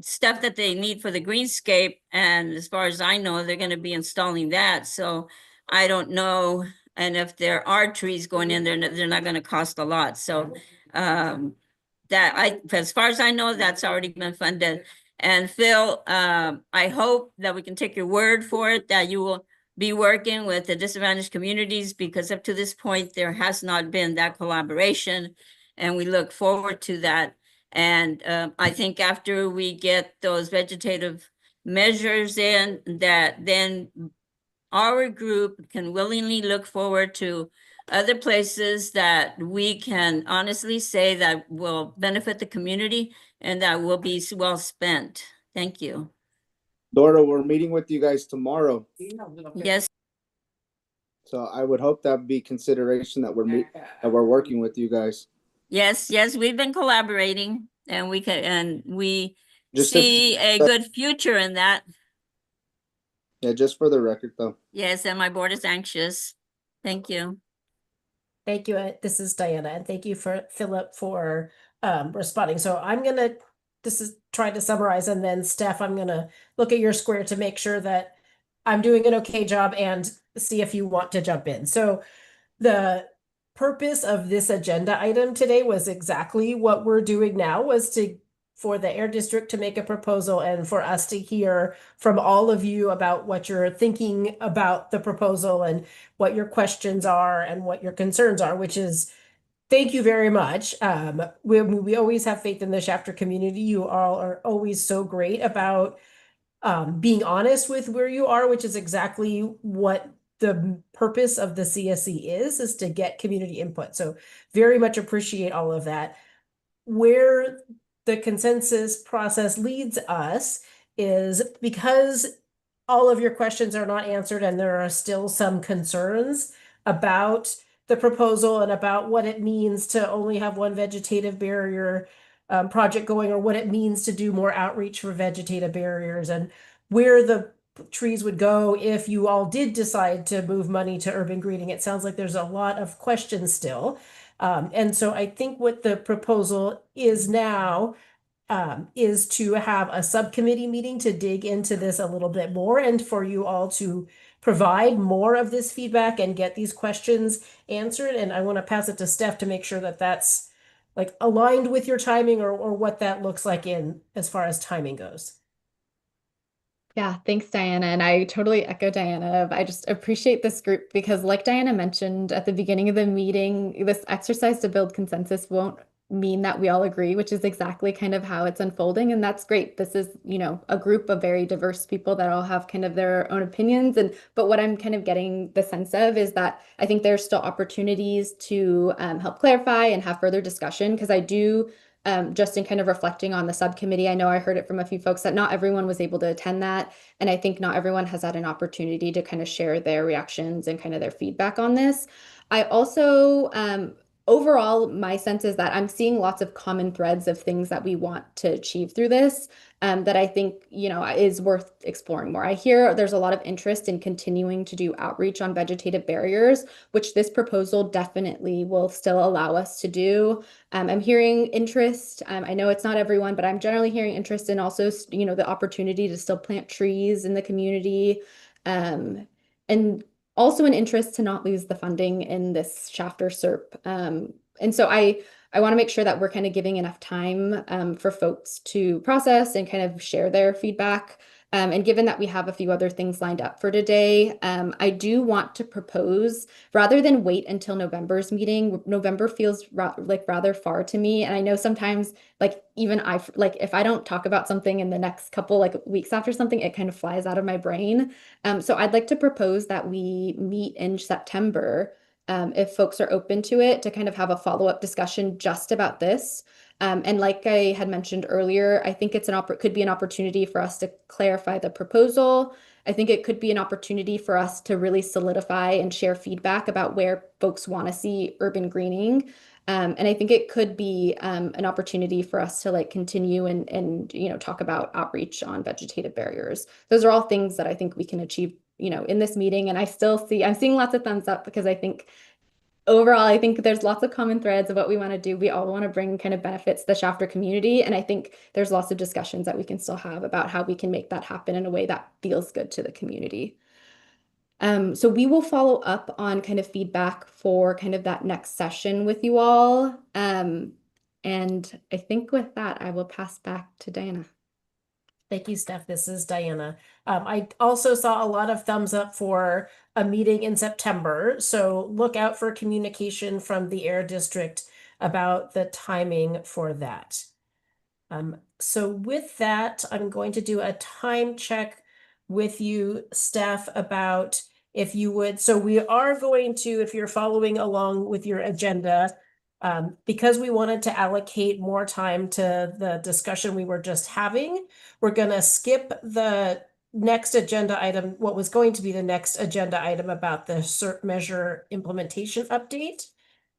stuff that they need for the greenscape, and as far as I know, they're going to be installing that. So I don't know, and if there are trees going in there, they're not going to cost a lot. So as far as I know, that's already been funded. And Phil, I hope that we can take your word for it, that you will be working with the disadvantaged communities, because up to this point, there has not been that collaboration, and we look forward to that. And I think after we get those vegetative measures in, that then our group can willingly look forward to other places that we can honestly say that will benefit the community and that will be well spent. Thank you. Dora, we're meeting with you guys tomorrow. Yes. So I would hope that be consideration that we're working with you guys. Yes, we've been collaborating, and we Just see a good future in that. Yeah, just for the record though. Yes, and my board is anxious. Thank you. Thank you. This is Diana, and thank you for Philip for responding. So I'm gonna try to summarize, and then Steph, I'm gonna look at your square to make sure that I'm doing an okay job and see if you want to jump in. So the purpose of this agenda item today was exactly what we're doing now, was for the Air District to make a proposal and for us to hear from all of you about what you're thinking about the proposal and what your questions are and what your concerns are, which is, thank you very much. We always have faith in the Shafter community. You all are always so great about being honest with where you are, which is exactly what the purpose of the CSC is to get community input. So very much appreciate all of that. Where the consensus process leads us is, because all of your questions are not answered and there are still some concerns about the proposal and about what it means to only have one vegetative barrier project going, or what it means to do more outreach for vegetative barriers, and where the trees would go if you all did decide to move money to urban greening. It sounds like there's a lot of questions still. And so I think what the proposal is now is to have a subcommittee meeting to dig into this a little bit more, and for you all to provide more of this feedback and get these questions answered. And I want to pass it to Steph to make sure that that's like aligned with your timing, or what that looks like in as far as timing goes. Yeah, thanks, Diana. And I totally echo Diana. I just appreciate this group because, like Diana mentioned at the beginning of the meeting, this exercise to build consensus won't mean that we all agree, which is exactly kind of how it's unfolding. And that's great. This is, a group of very diverse people that all have kind of their own opinions. But what I'm kind of getting the sense of is that I think there's still opportunities to help clarify and have further discussion, because I do just in kind of reflecting on the subcommittee, I know I heard it from a few folks that not everyone was able to attend that. And I think not everyone has had an opportunity to kind of share their reactions and kind of their feedback on this. I also, overall, my sense is that I'm seeing lots of common threads of things that we want to achieve through this, that I think, is worth exploring more. I hear there's a lot of interest in continuing to do outreach on vegetative barriers, which this proposal definitely will still allow us to do. I'm hearing interest. I know it's not everyone, but I'm generally hearing interest in also, the opportunity to still plant trees in the community, and also an interest to not lose the funding in this Shafter SERP. And so I want to make sure that we're kind of giving enough time for folks to process and kind of share their feedback. And given that we have a few other things lined up for today, I do want to propose, rather than wait until November's meeting. November feels rather far to me. And I know sometimes, even if I don't talk about something in the next couple weeks after something, it kind of flies out of my brain. So I'd like to propose that we meet in September, if folks are open to it, to kind of have a follow-up discussion just about this. And like I had mentioned earlier, I think could be an opportunity for us to clarify the proposal. I think it could be an opportunity for us to really solidify and share feedback about where folks want to see urban greening. And I think it could be an opportunity for us to continue and talk about outreach on vegetative barriers. Those are all things that I think we can achieve in this meeting. And I'm seeing lots of thumbs up, because I think overall, I think there's lots of common threads of what we want to do. We all want to bring kind of benefits to the Shafter community. And I think there's lots of discussions that we can still have about how we can make that happen in a way that feels good to the community. So we will follow up on kind of feedback for kind of that next session with you all. And I think with that, I will pass back to Diana. Thank you, Steph. This is Diana. I also saw a lot of thumbs up for a meeting in September. So look out for communication from the Air District about the timing for that. So with that, I'm going to do a time check with you, Steph, about if you would. So we are going to, if you're following along with your agenda, because we wanted to allocate more time to the discussion we were just having, we're going to skip the next agenda item, what was going to be the next agenda item about the CERT measure implementation update.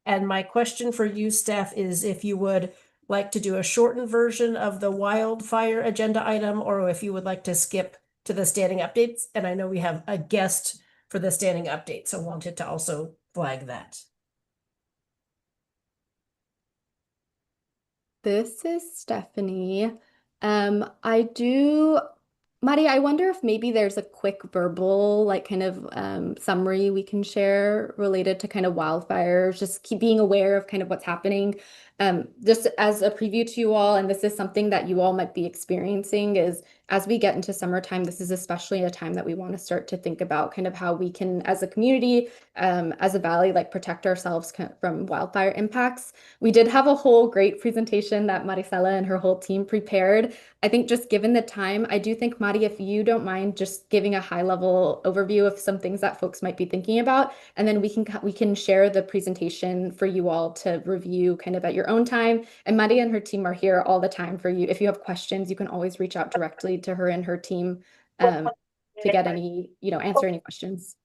And my question for you, Steph, is if you would like to do a shortened version of the wildfire agenda item, or if you would like to skip to the standing updates. And I know we have a guest for the standing update, so wanted to also flag that. This is Stephanie. Mari, I wonder if maybe there's a quick verbal, like kind of summary we can share related to kind of wildfires, just keep being aware of kind of what's happening. Just as a preview to you all, and this is something that you all might be experiencing, is as we get into summertime, this is especially a time that we want to start to think about kind of how we can, as a community, as a valley, like protect ourselves from wildfire impacts. We did have a whole great presentation that Maricela and her whole team prepared. I think just given the time, I do think, Mari, if you don't mind just giving a high-level overview of some things that folks might be thinking about, and then we can share the presentation for you all to review kind of at your own time. And Mari and her team are here all the time for you. If you have questions, you can always reach out directly to her and her team to get any, answer any questions.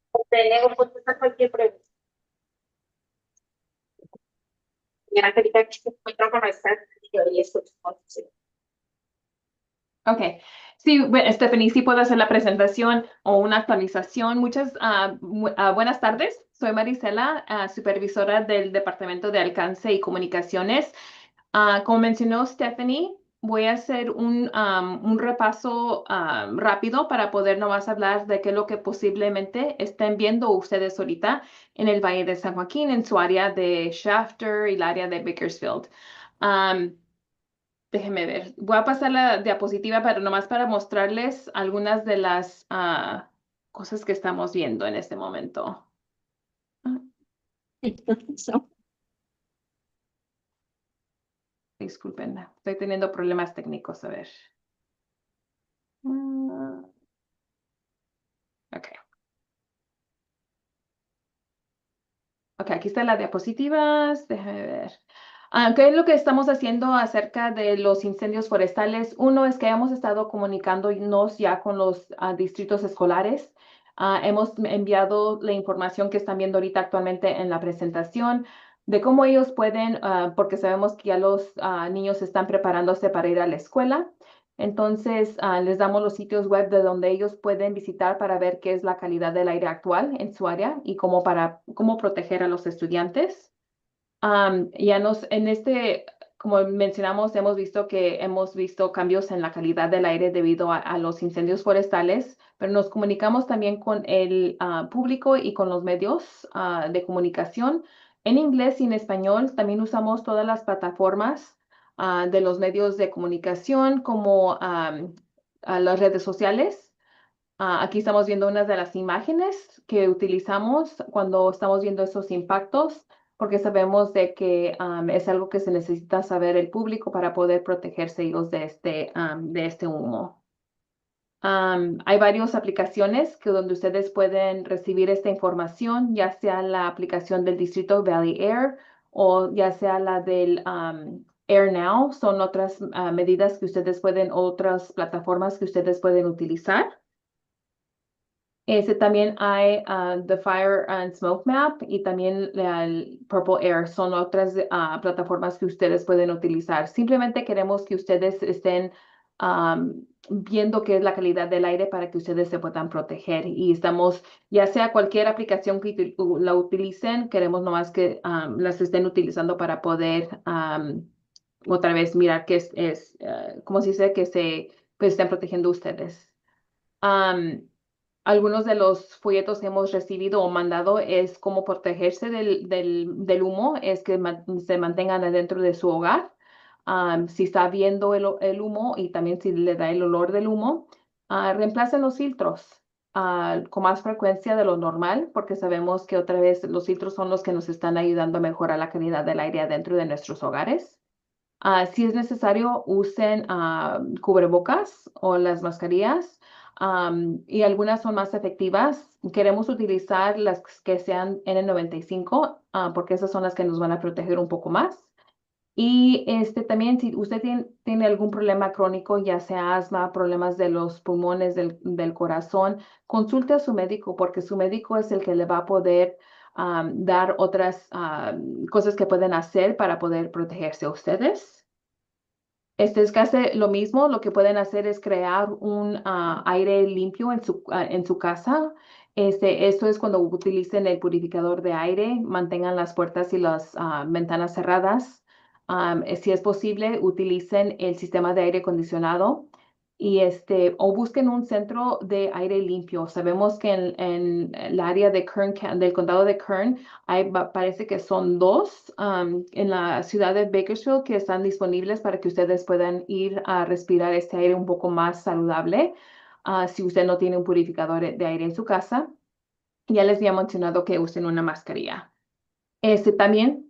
Ok, sí, Stephanie, sí puedo hacer la presentación o una actualización. Buenas tardes, soy Marisela, supervisora del Departamento de Alcance y Comunicaciones. Como mencionó Stephanie, voy a hacer un repaso rápido para poder nomás hablar de qué es lo que posiblemente estén viendo ustedes ahorita en el Valle de San Joaquín, en su área de Shafter y el área de Bakersfield. Déjenme ver. Voy a pasar la diapositiva, pero nomás para mostrarles algunas de las cosas que estamos viendo en este momento. Disculpen, estoy teniendo problemas técnicos. A ver. Ok. Ok, aquí están las diapositivas. Déjame ver. ¿Qué es lo que estamos haciendo acerca de los incendios forestales? Uno es que hemos estado comunicándonos ya con los distritos escolares. Hemos enviado la información que están viendo ahorita actualmente en la presentación de cómo ellos pueden, porque sabemos que ya los niños están preparándose para ir a la escuela. Entonces, les damos los sitios web de donde ellos pueden visitar para ver qué es la calidad del aire actual en su área y cómo proteger a los estudiantes. Como mencionamos, hemos visto cambios en la calidad del aire debido a los incendios forestales, pero nos comunicamos también con el público y con los medios de comunicación en inglés y en español. También usamos todas las plataformas de los medios de comunicación como las redes sociales. Aquí estamos viendo unas de las imágenes que utilizamos cuando estamos viendo esos impactos, porque sabemos de que es algo que se necesita saber el público para poder protegerse ellos de este humo. Hay varias aplicaciones donde ustedes pueden recibir esta información, ya sea la aplicación del distrito Valley Air o ya sea la del Air Now. Son otras medidas que otras plataformas que ustedes pueden utilizar. También hay The Fire and Smoke Map y también el Purple Air. Son otras plataformas que ustedes pueden utilizar. Simplemente queremos que ustedes estén viendo qué es la calidad del aire para que ustedes se puedan proteger. Y ya sea cualquier aplicación que la utilicen, queremos nomás que las estén utilizando para poder otra vez mirar ¿cómo se dice? Que pues, estén protegiendo ustedes. Algunos de los folletos que hemos recibido o mandado es cómo protegerse del humo, es que se mantengan adentro de su hogar. Si está viendo el humo y también si le da el olor del humo, reemplacen los filtros con más frecuencia de lo normal, porque sabemos que otra vez los filtros son los que nos están ayudando a mejorar la calidad del aire adentro de nuestros hogares. Si es necesario, usen cubrebocas o las mascarillas, y algunas son más efectivas. Queremos utilizar las que sean N95, porque esas son las que nos van a proteger un poco más. Y también si usted tiene algún problema crónico, ya sea asma, problemas de los pulmones, del corazón, consulte a su médico porque su médico es el que le va a poder dar otras cosas que pueden hacer para poder protegerse a ustedes. Es casi lo mismo, lo que pueden hacer es crear un aire limpio en su casa. Esto es cuando utilicen el purificador de aire, mantengan las puertas y las ventanas cerradas. Si es posible, utilicen el sistema de aire acondicionado y o busquen un centro de aire limpio. Sabemos que en el área de del condado de Kern, parece que son dos en la ciudad de Bakersfield que están disponibles para que ustedes puedan ir a respirar este aire un poco más saludable. Si usted no tiene un purificador de aire en su casa, ya les había mencionado que usen una mascarilla. También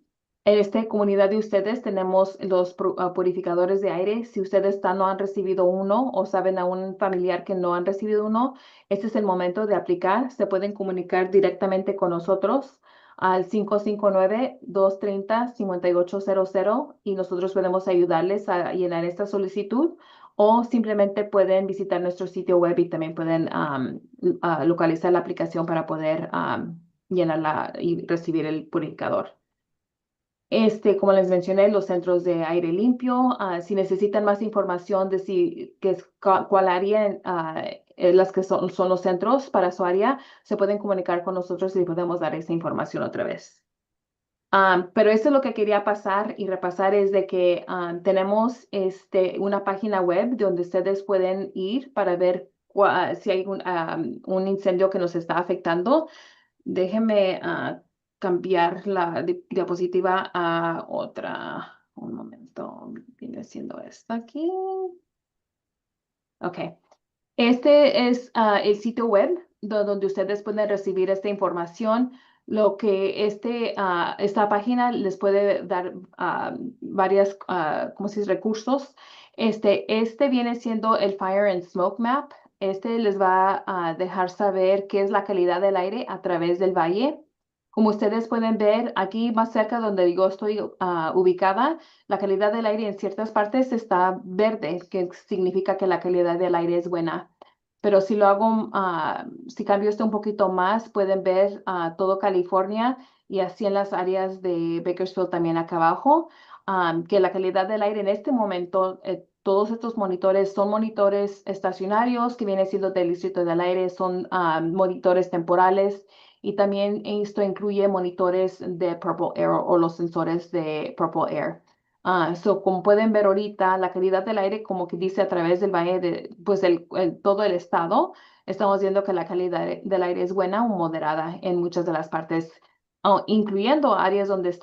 en esta comunidad de ustedes tenemos los purificadores de aire. Si ustedes no han recibido uno o saben a un familiar que no han recibido uno, este es el momento de aplicar. Se pueden comunicar directamente con nosotros al 559-230-5800 y nosotros podemos ayudarles a llenar esta solicitud, o simplemente pueden visitar nuestro sitio web y también pueden localizar la aplicación para poder llenarla y recibir el purificador. Como les mencioné, los centros de aire limpio, si necesitan más información de cuál área, las que son los centros para su área, se pueden comunicar con nosotros y podemos dar esa información otra vez. Pero eso es lo que quería pasar y repasar, es de que tenemos una página web donde ustedes pueden ir para ver si hay un incendio que nos está afectando. Déjenme cambiar la diapositiva a otra. Un momento, viene siendo esta aquí. Ok. Este es el sitio web donde ustedes pueden recibir esta información. Lo que esta página les puede dar varias, ¿cómo se dice? Recursos. Este viene siendo el Fire and Smoke Map. Les va a dejar saber qué es la calidad del aire a través del valle. Como ustedes pueden ver aquí más cerca donde yo estoy ubicada, la calidad del aire en ciertas partes está verde, que significa que la calidad del aire es buena. Pero si lo hago, si cambio esto un poquito más, pueden ver todo California y así en las áreas de Bakersfield también acá abajo, que la calidad del aire en este momento, todos estos monitores son monitores estacionarios que vienen siendo del Distrito del Aire, son monitores temporales. Y también esto incluye monitores de Purple Air o los sensores de Purple Air. Como pueden ver ahorita, la calidad del aire, como que dice a través del valle de, pues todo el estado, estamos viendo que la calidad del aire es buena o moderada en muchas de las partes, incluyendo áreas donde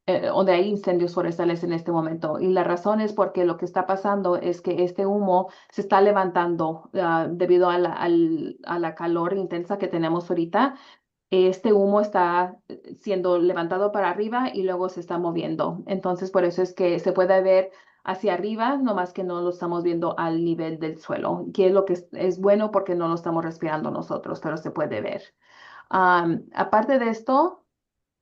donde hay incendios forestales en este momento. Y la razón es porque lo que está pasando es que este humo se está levantando debido a la calor intensa que tenemos ahorita. Este humo está siendo levantado para arriba y luego se está moviendo. Entonces, por eso es que se puede ver hacia arriba, nomás que no lo estamos viendo al nivel del suelo, que es lo que es bueno porque no lo estamos respirando nosotros, pero se puede ver. Aparte de esto,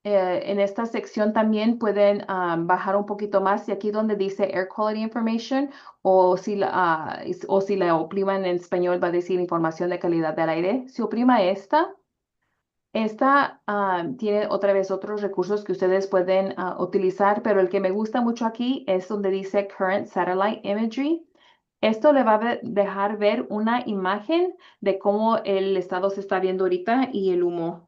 en esta sección también pueden bajar un poquito más y aquí donde dice Air Quality Information, o si la opriman en español va a decir información de calidad del aire. Si oprima esta tiene otra vez otros recursos que ustedes pueden utilizar, pero el que me gusta mucho aquí es donde dice Current Satellite Imagery. Esto le va a dejar ver una imagen de cómo el estado se está viendo ahorita y el humo.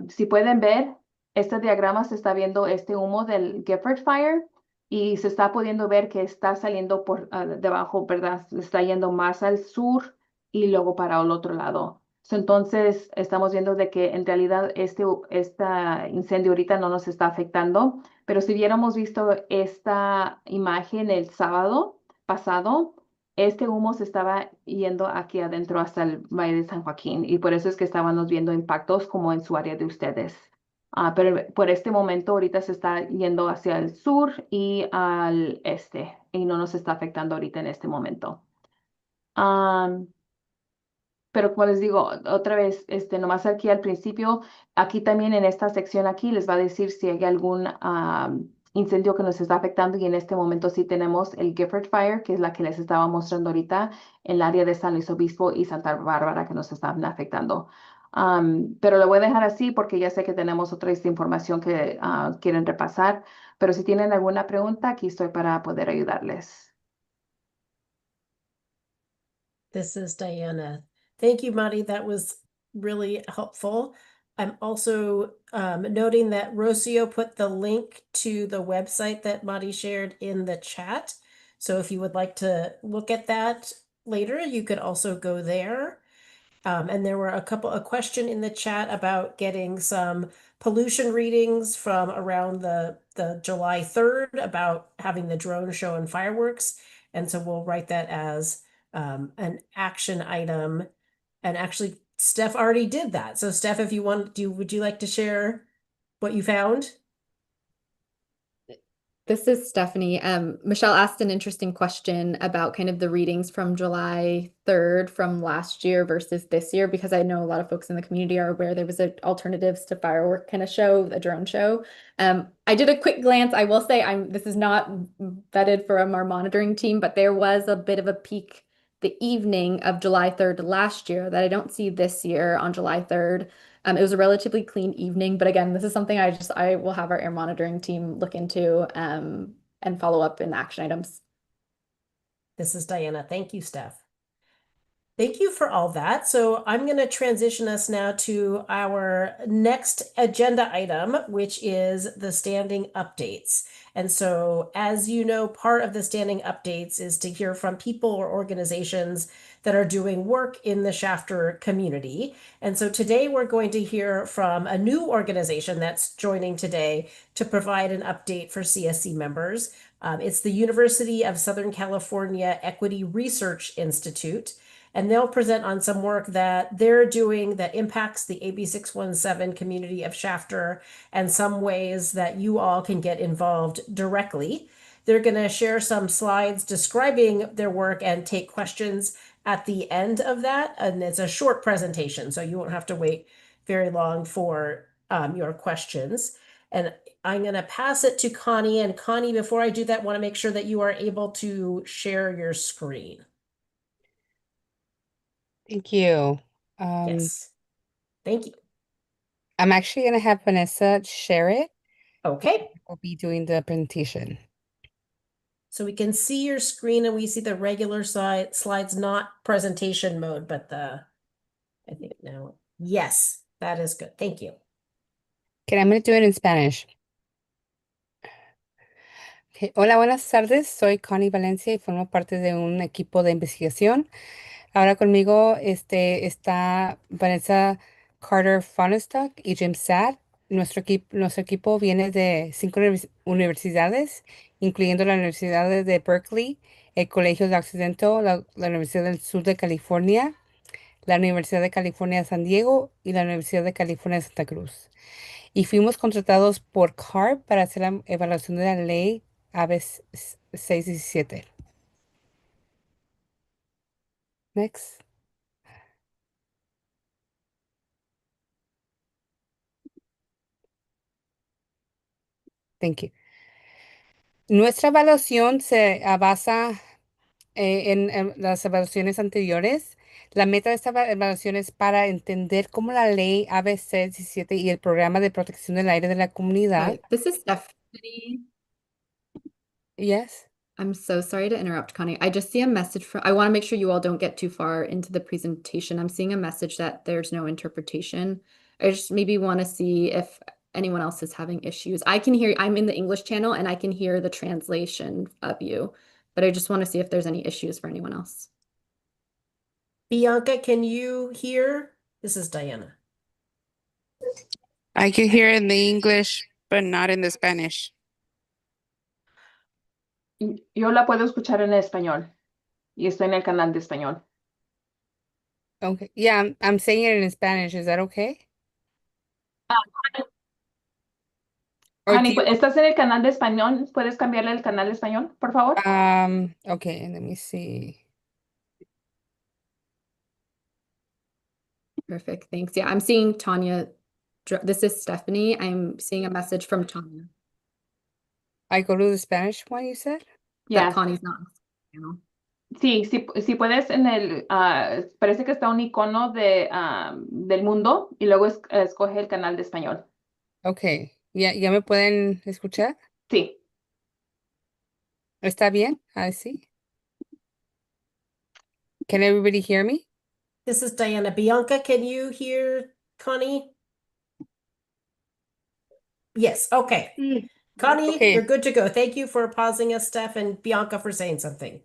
Si pueden ver, este diagrama se está viendo este humo del Gifford Fire y se está pudiendo ver que está saliendo por debajo, ¿verdad? Está yendo más al sur y luego para el otro lado. Entonces, estamos viendo de que en realidad este incendio ahorita no nos está afectando. Pero si hubiéramos visto esta imagen el sábado pasado, este humo se estaba yendo aquí adentro hasta el Valle de San Joaquín y por eso es que estábamos viendo impactos como en su área de ustedes. Pero por este momento ahorita se está yendo hacia el sur y al este y no nos está afectando ahorita en este momento. Pero como les digo, otra vez, nomás aquí al principio, aquí también en esta sección aquí les va a decir si hay algún incendio que nos está afectando y en este momento sí tenemos el Gifford Fire, que es la que les estaba mostrando ahorita en el área de San Luis Obispo y Santa Bárbara que nos están afectando. Pero lo voy a dejar así porque ya sé que tenemos otra información que quieren repasar, pero si tienen alguna pregunta, aquí estoy para poder ayudarles. This is Diana. Thank you, Marty. That was really helpful. I'm also noting that Rocio put the link to the website that Marty shared in the chat. So if you would like to look at that later, you could also go there. And there were a question in the chat about getting some pollution readings from around the July 3rd about having the drone show and fireworks. And so we'll write that as an action item. And actually, Steph already did that. So Steph, if you want, would you like to share what you found? This is Stephanie. Michelle asked an interesting question about kind of the readings from July 3rd from last year versus this year, because I know a lot of folks in the community are aware there was an alternatives to firework kind of show, a drone show. I did a quick glance. I will say this is not vetted from our monitoring team, but there was a bit of a peak the evening of July 3rd last year that I don't see this year on July 3rd. It was a relatively clean evening, but again, this is something I will have our air monitoring team look into and follow up in action items. This is Diana. Thank you, Steph. Thank you for all that. So I'm going to transition us now to our next agenda item, which is the standing updates. And so, as you know, part of the standing updates is to hear from people or organizations that are doing work in the Shafter community. And so today we're going to hear from a new organization that's joining today to provide an update for CSC members. It's the University of Southern California Equity Research Institute. And they'll present on some work that they're doing that impacts the AB617 community of Shafter and some ways that you all can get involved directly. They're going to share some slides describing their work and take questions at the end of that. And it's a short presentation, so you won't have to wait very long for your questions. And I'm going to pass it to Connie. And Connie, before I do that, I want to make sure that you are able to share your screen. Thank you. Yes. Thank you. I'm actually going to have Vanessa share it. Okay. We'll be doing the presentation. So we can see your screen and we see the regular slides, not presentation mode, but I think now. Yes, that is good. Thank you. Okay, I'm going to do it in Spanish. Okay. Hola, buenas tardes. Soy Connie Valencia y formo parte de un equipo de investigación. Ahora conmigo está Vanessa Carter Fonestock y Jim Sad. Nuestro equipo viene de 5 universidades, incluyendo la Universidad de Berkeley, el Colegio de Occidente, la Universidad del Sur de California, la Universidad de California de San Diego y la Universidad de California de Santa Cruz. Y fuimos contratados por CARB para hacer la evaluación de la ley AB617. Next. Thank you. Nuestra evaluación se basa en las evaluaciones anteriores. La meta de esta evaluación es para entender cómo la ley ABC17 y el programa de protección del aire de la comunidad. Hi, this is Stephanie. Yes. I'm so sorry to interrupt, Connie. I just see a message from, I want to make sure you all don't get too far into the presentation. I'm seeing a message that there's no interpretation. I just maybe want to see if anyone else is having issues. I can hear, I'm in the English channel and I can hear the translation of you, but I just want to see if there's any issues for anyone else. Bianca, can you hear? This is Diana. I can hear in the English, but not in the Spanish. Yo la puedo escuchar en español y estoy en el canal de español. Okay. Yeah, I'm saying it in Spanish. Is that okay? Or do Honey, you ¿estás en el canal de español? ¿Puedes cambiarle el canal de español, por favor? okay, let me see. Perfect. Thanks. Yeah, I'm seeing Tanya. This is Stephanie. I'm seeing a message from Tanya I go to the Spanish one, you said? that Yes. Connie's not. You know. Sí, sí, si puedes en el, parece que está un icono del mundo y luego escoge el canal de español. Okay. ¿Ya me pueden escuchar? Sí. ¿Está bien? I see. Can everybody hear me? This is Diana. Bianca, can you hear Connie? Yes, okay. Connie, Okay. you're good to go. Thank you for pausing us, Steph, and Bianca for saying something.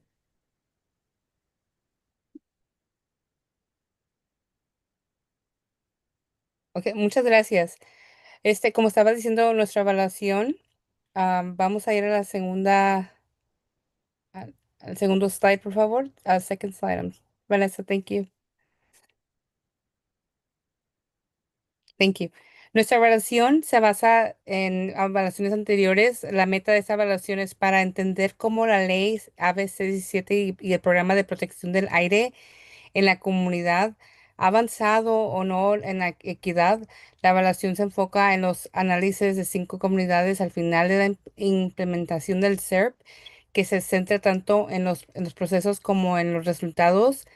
Okay, muchas gracias. Como estaba diciendo nuestra evaluación, vamos a ir a la al segundo slide, por favor. Second slide. Vanessa, thank you. Thank you. Nuestra evaluación se basa en evaluaciones anteriores. La meta de esta evaluación es para entender cómo la ley AB617 y el programa de protección del aire en la comunidad ha avanzado o no en la equidad. La evaluación se enfoca en los análisis de 5 comunidades al final de la implementación del SERP, que se centra tanto en los procesos como en los resultados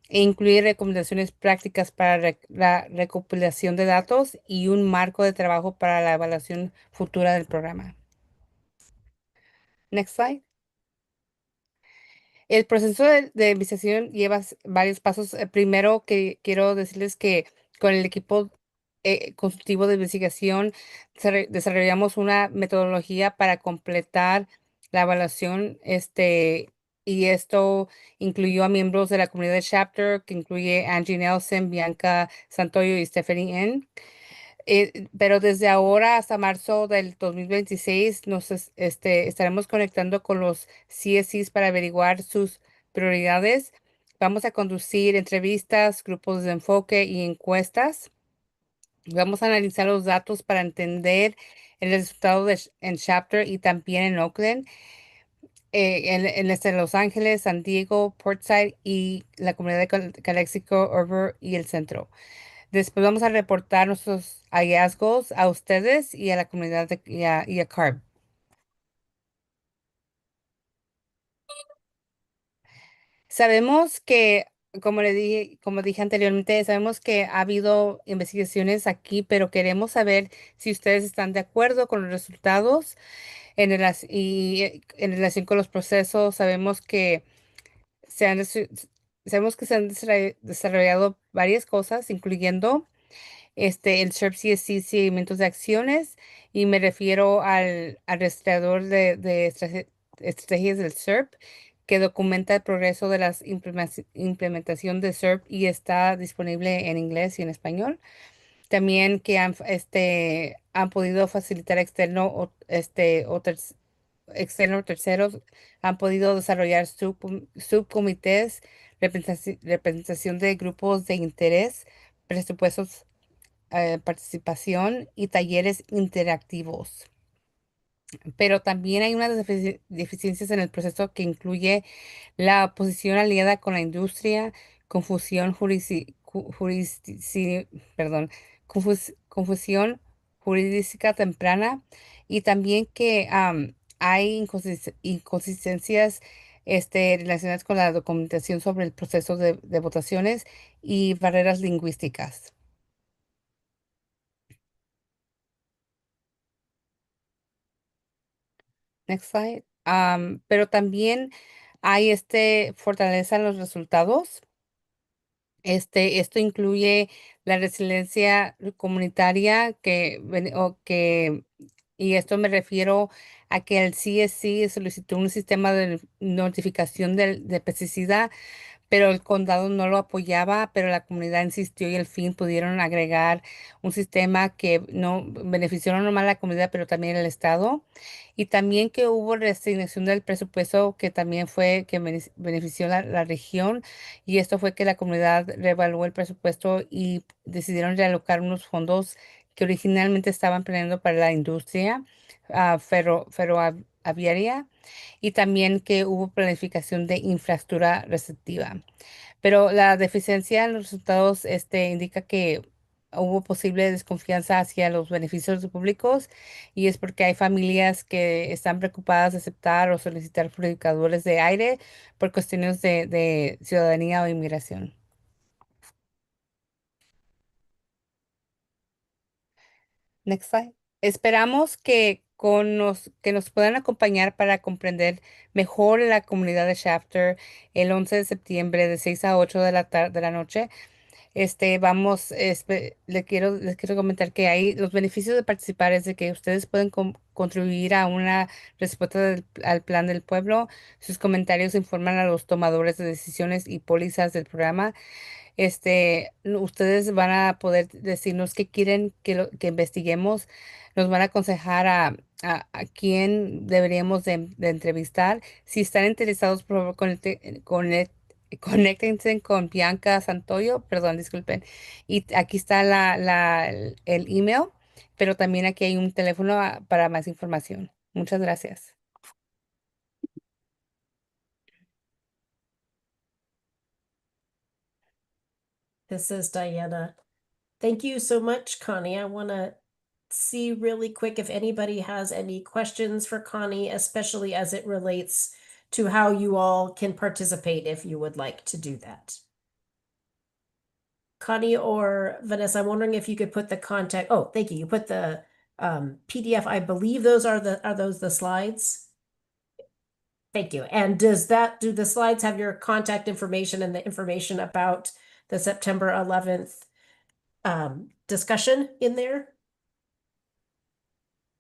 e incluye recomendaciones prácticas para la recopilación de datos y un marco de trabajo para la evaluación futura del programa. Next slide. El proceso de investigación lleva varios pasos. Primero, que quiero decirles que con el equipo consultivo de investigación desarrollamos una metodología para completar la evaluación. Y esto incluyó a miembros de la comunidad de Chapter, que incluye Angie Nelson, Bianca Santoyo y Stephanie N. Pero desde ahora hasta marzo del 2026 estaremos conectando con los CSCs para averiguar sus prioridades. Vamos a conducir entrevistas, grupos de enfoque y encuestas. Vamos a analizar los datos para entender el resultado en Chapter y también en Oakland, en Los Ángeles, San Diego, Portside y la comunidad de Calexico, Urber y el centro. Después vamos a reportar nuestros hallazgos a ustedes y a la comunidad y a CARB. Sabemos que, como dije anteriormente, sabemos que ha habido investigaciones aquí, pero queremos saber si ustedes están de acuerdo con los resultados en relación con los procesos. Sabemos que se han desarrollado varias cosas, incluyendo el SERP CSC seguimientos de acciones, y me refiero al rastreador de estrategias del SERP, que documenta el progreso de la implementación de SERP y está disponible en inglés y en español. También que han podido facilitar externo o terceros, han podido desarrollar subcomités, representación de grupos de interés, presupuestos, participación y talleres interactivos. Pero también hay unas deficiencias en el proceso que incluye la oposición aliada con la industria, confusión perdón, confusión jurídica temprana, y también que hay inconsistencias relacionadas con la documentación sobre el proceso de votaciones y barreras lingüísticas. Next slide. Pero también hay fortaleza en los resultados. Esto incluye la resiliencia comunitaria y esto me refiero a que el CSC solicitó un sistema de notificación de pesticida pero el condado no lo apoyaba, pero la comunidad insistió y al fin pudieron agregar un sistema que no benefició no nomás a la comunidad, pero también al estado. Y también que hubo reasignación del presupuesto que también fue que benefició la región. Y esto fue que la comunidad reevaluó el presupuesto y decidieron realocar unos fondos que originalmente estaban planeando para la industria ferroaviaria y también que hubo planificación de infraestructura receptiva. Pero la deficiencia en los resultados indica que hubo posible desconfianza hacia los beneficios públicos y es porque hay familias que están preocupadas de aceptar o solicitar purificadores de aire por cuestiones de ciudadanía o inmigración. Next slide. Esperamos que nos puedan acompañar para comprender mejor la comunidad de Shafter el 11 de septiembre de 6 a 8 de de la noche. Les quiero comentar que hay los beneficios de participar es de que ustedes pueden contribuir a una respuesta al plan del pueblo. Sus comentarios informan a los tomadores de decisiones y pólizas del programa. Ustedes van a poder decirnos qué quieren que investiguemos, nos van a aconsejar a quién deberíamos de entrevistar. Si están interesados, por favor, conéctense con Bianca Santoyo, perdón, disculpen. Y aquí está el email, pero también aquí hay un teléfono para más información. Muchas gracias. This is Diana. Thank you so much, Connie. I want to see really quick if anybody has any questions for Connie, especially as it relates to how you all can participate if you would like to do that. Connie or Vanessa, I'm wondering if you could put the contact. Oh, thank you. You put the PDF. I believe those are those the slides? Thank you. And do the slides have your contact information and the information about the September 11th discussion in there?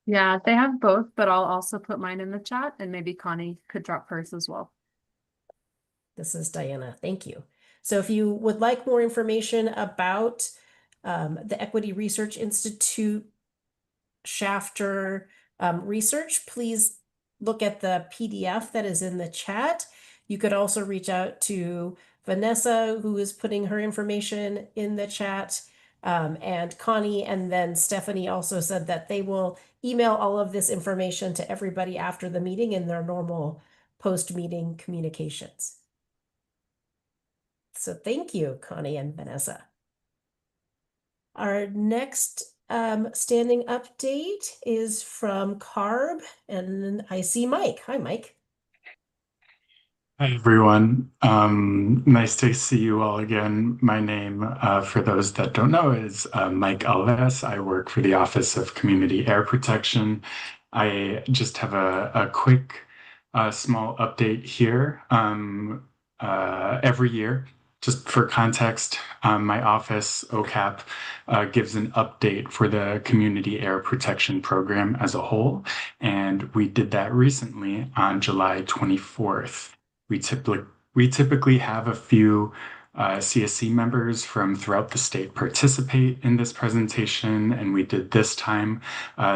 Yeah, they have both, but I'll also put mine in the chat and maybe Connie could drop hers as well. This is Diana. Thank you. So if you would like more information about the Equity Research Institute Shafter research, please look at the PDF that is in the chat. You could also reach out to Vanessa, who is putting her information in the chat, and Connie, and then Stephanie also said that they will email all of this information to everybody after the meeting in their normal post-meeting communications. So thank you, Connie and Vanessa. Our next standing update is from CARB, and I see Mike. Hi, Mike. Hi, everyone. Nice to see you all again. My name, for those that don't know, is Mike Alves. I work for the Office of Community Air Protection. I just have a quick, small update here. Every year, just for context, my office, OCAP, gives an update for the Community Air Protection Program as a whole, and we did that recently on July 24th. We typically have a few CSC members from throughout the state participate in this presentation, and we did this time.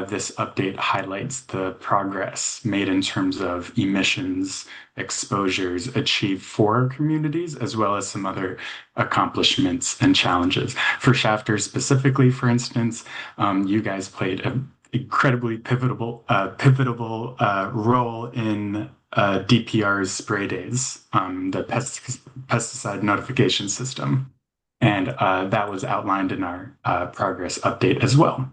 This update highlights the progress made in terms of emissions, exposures achieved for our communities, as well as some other accomplishments and challenges. For Shafter specifically, for instance, you guys played an incredibly pivotal role in DPR's spray days, the pesticide notification system. And that was outlined in our progress update as well.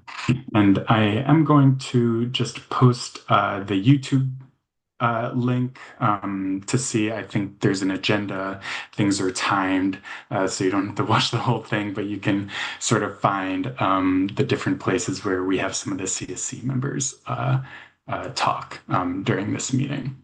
And I am going to just post the YouTube link to see. I think there's an agenda. Things are timed, so you don't have to watch the whole thing, but you can sort of find the different places where we have some of the CSC members talk during this meeting.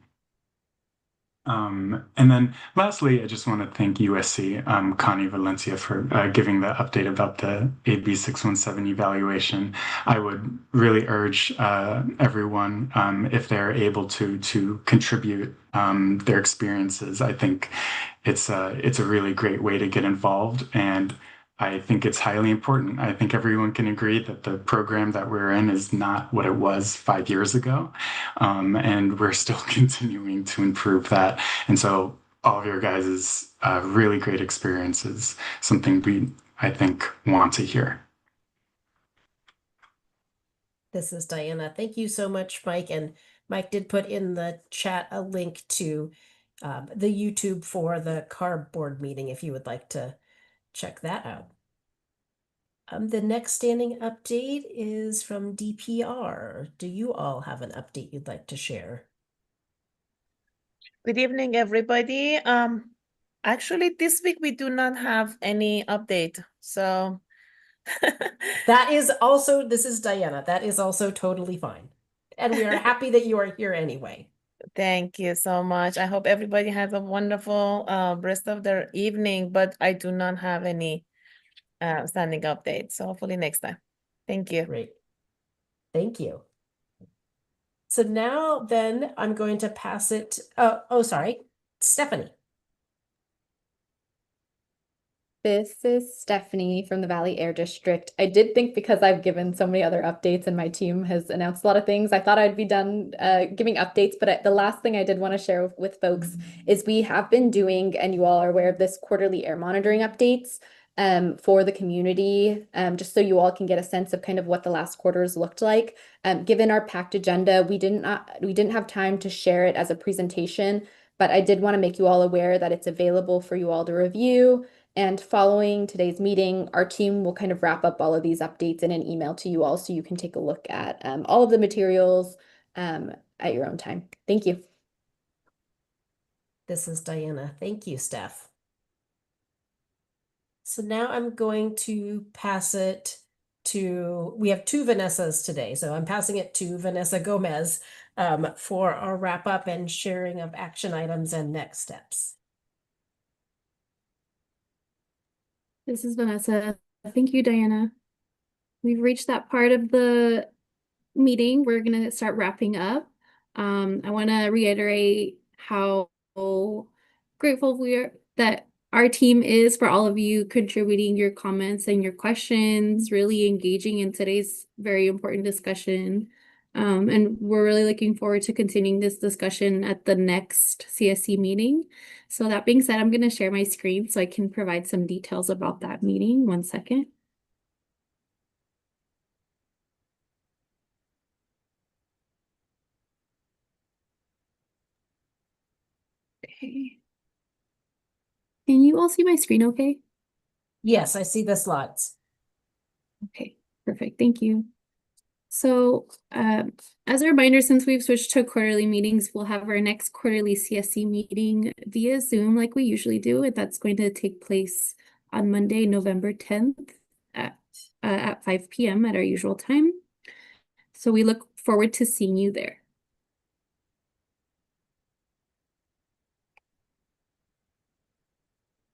And then lastly, I just want to thank USC, Connie Valencia, for giving the update about the AB617 evaluation. I would really urge everyone, if they're able to contribute their experiences. I think it's a really great way to get involved, and I think it's highly important. I think everyone can agree that the program that we're in is not what it was 5 years ago. And we're still continuing to improve that. And so all of your guys' really great experiences, something we, I think, want to hear. This is Diana. Thank you so much, Mike. And Mike did put in the chat a link to the YouTube for the cardboard meeting if you would like to check that out. The next standing update is from DPR. Do you all have an update you'd like to share? Good evening, everybody. Actually, this week we do not have any update. So That is also, this is Diana. That is also totally fine. And we are happy that you are here anyway. thank you so much. I hope everybody has a wonderful rest of their evening, but I do not have any standing updates. So hopefully next time. Thank you. Great. Thank you. So now then I'm going to pass it. Oh, sorry, Stephanie. This is Stephanie from the Valley Air District. I did think, because I've given so many other updates and my team has announced a lot of things, I thought I'd be done giving updates. But the last thing I did want to share with folks is we have been doing, and you all are aware of this, quarterly air monitoring updates for the community, just so you all can get a sense of kind of what the last quarters looked like. Given our packed agenda, we didn't have time to share it as a presentation, but I did want to make you all aware that it's available for you all to review. And following today's meeting, our team will kind of wrap up all of these updates in an email to you all so you can take a look at all of the materials at your own time. Thank you. This is Diana. Thank you, Steph. So now I'm going to pass it to, we have two Vanessas today, so I'm passing it to Vanessa Gomez for our wrap up and sharing of action items and next steps. This is Vanessa. Thank you, Diana. We've reached that part of the meeting. We're going to start wrapping up. I want to reiterate how grateful we are that our team is for all of you contributing your comments and your questions, really engaging in today's very important discussion. And we're really looking forward to continuing this discussion at the next CSC meeting. So that being said, I'm going to share my screen so I can provide some details about that meeting. 1 second. Okay. Can you all see my screen okay? Yes, I see the slides. Okay, perfect. Thank you. So as a reminder, since we've switched to quarterly meetings, we'll have our next quarterly CSC meeting via Zoom like we usually do, and that's going to take place on Monday, November 10th at 5 p.m. at our usual time. So we look forward to seeing you there.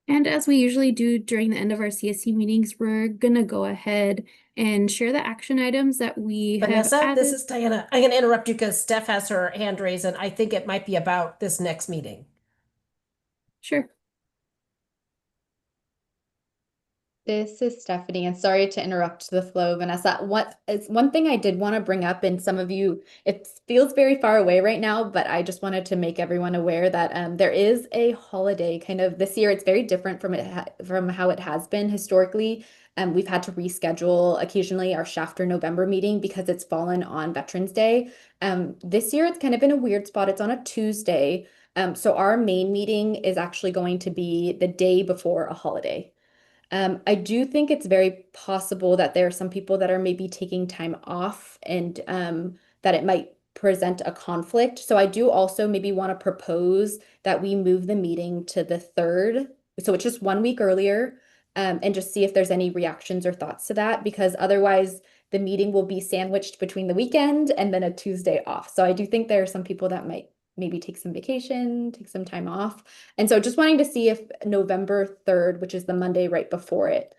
And as we usually do during the end of our CSC meetings, we're gonna go ahead and share the action items that we Vanessa, have this added. is Diana. I'm going to interrupt you because Steph has her hand raised, and I think it might be about this next meeting. Sure. This is Stephanie, and sorry to interrupt the flow, Vanessa. One thing I did want to bring up, and some of you, it feels very far away right now, but I just wanted to make everyone aware that there is a holiday kind of this year. It's very different from how it has been historically. We've had to reschedule occasionally our Shafter November meeting because it's fallen on Veterans Day. This year it's kind of in a weird spot. It's on a Tuesday. So our main meeting is actually going to be the day before a holiday. I do think it's very possible that there are some people that are maybe taking time off and that it might present a conflict. So I do also maybe want to propose that we move the meeting to the 3rd. So it's just 1 week earlier, and just see if there's any reactions or thoughts to that, because otherwise the meeting will be sandwiched between the weekend and then a Tuesday off. So I do think there are some people that might maybe take some vacation, take some time off. And so just wanting to see if November 3rd, which is the Monday right before it,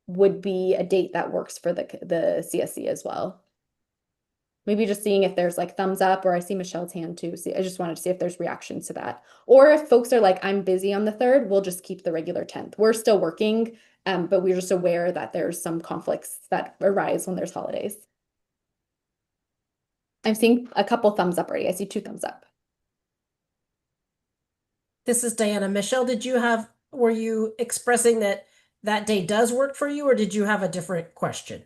would be a date that works for the CSC as well. Maybe just seeing if there's like thumbs up, or I see Michelle's hand too. See, I just wanted to see if there's reactions to that. Or if folks are like, I'm busy on the 3rd, we'll just keep the regular 10th. We're still working, but we're just aware that there's some conflicts that arise when there's holidays. I'm seeing a couple thumbs up already. I see 2 thumbs up. This is Diana. Michelle, were you expressing that that day does work for you, or did you have a different question?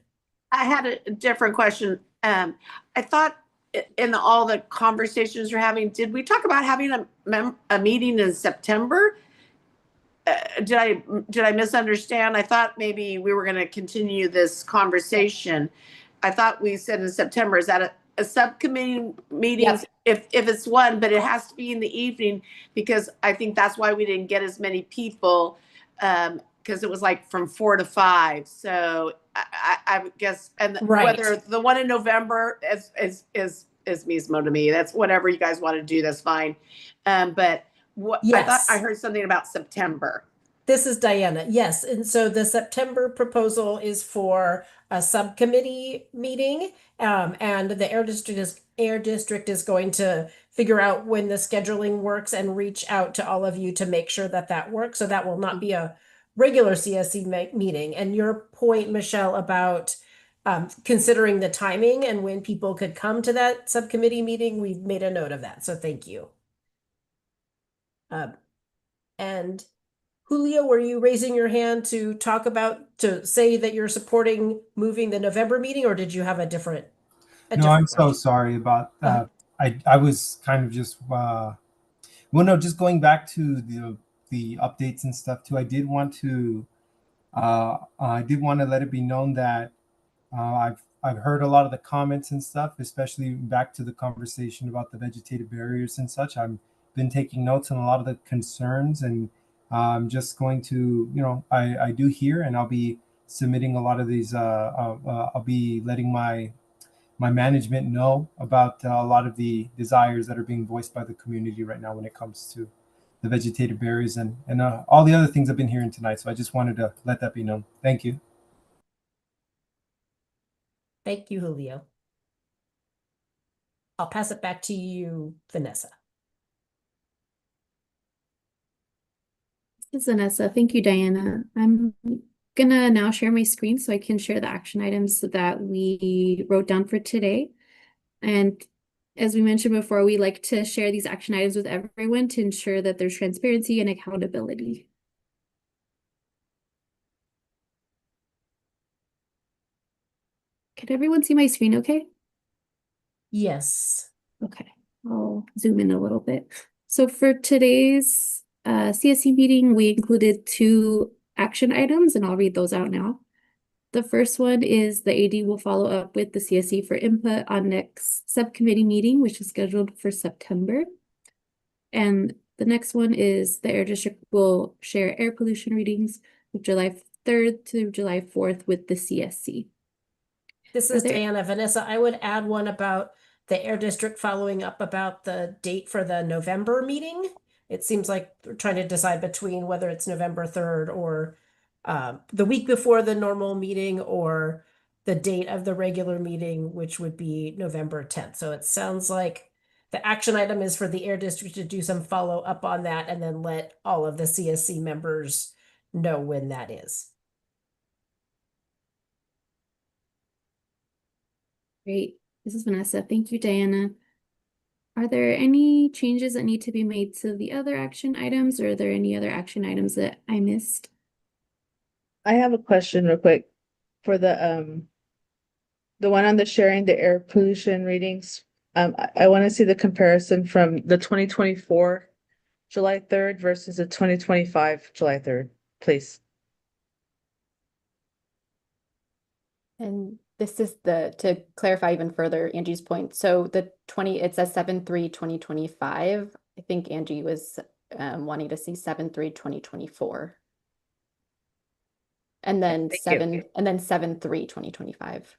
I had a different question. I thought in all the conversations we're having, did we talk about having a meeting in September? Did I misunderstand? I thought maybe we were going to continue this conversation. I thought we said in September. Is that a subcommittee meetings? Yep. If it's one, but it has to be in the evening, because I think that's why we didn't get as many people, because it was like from 4 to 5. So I guess, and right. Whether the one in November is mismo to me. That's whatever you guys want to do. That's fine. But I thought I heard something about September. This is Diana. Yes. And so the September proposal is for a subcommittee meeting. And the Air District is going to figure out when the scheduling works and reach out to all of you to make sure that that works. So that will not be a regular CSC meeting. And your point, Michelle, about considering the timing and when people could come to that subcommittee meeting, we've made a note of that. So thank you. And Julio, were you raising your hand to say that you're supporting moving the November meeting, or did you have a different? No, I'm so sorry about that. I was kind of just just going back to the updates and stuff too. I did want to let it be known that I've heard a lot of the comments and stuff, especially back to the conversation about the vegetative barriers and such. I've been taking notes on a lot of the concerns, and I'm just going to, I do hear, and I'll be submitting a lot of these. I'll be letting my management know about a lot of the desires that are being voiced by the community right now when it comes to the vegetative barriers and all the other things I've been hearing tonight. So I just wanted to let that be known. Thank you. Thank you, Julio. I'll pass it back to you, Vanessa. This is Vanessa. Thank you, Diana. I'm gonna now share my screen so I can share the action items that we wrote down for today. And as we mentioned before, we like to share these action items with everyone to ensure that there's transparency and accountability. Can everyone see my screen okay? Yes. Okay, I'll zoom in a little bit. So for today's CSC meeting, we included 2 action items, and I'll read those out now. The first one is the AD will follow up with the CSC for input on next subcommittee meeting, which is scheduled for September. And the next one is the Air District will share air pollution readings from July 3rd to July 4th with the CSC. This is Diana. Vanessa, I would add one about the Air District following up about the date for the November meeting. It seems like we're trying to decide between whether it's November 3rd or the week before the normal meeting, or the date of the regular meeting, which would be November 10th. So it sounds like the action item is for the Air District to do some follow up on that and then let all of the CSC members know when that is. Great. This is Vanessa. Thank you, Diana. Are there any changes that need to be made to the other action items, or are there any other action items that I missed? I have a question real quick for the one on the sharing the air pollution readings. I want to see the comparison from the 2024 July 3rd versus the 2025 July 3rd, please. And this is to clarify even further Angie's point. So it says 7/3/2025. I think Angie was wanting to see 7/3/2024. And then Thank 7/3/2025.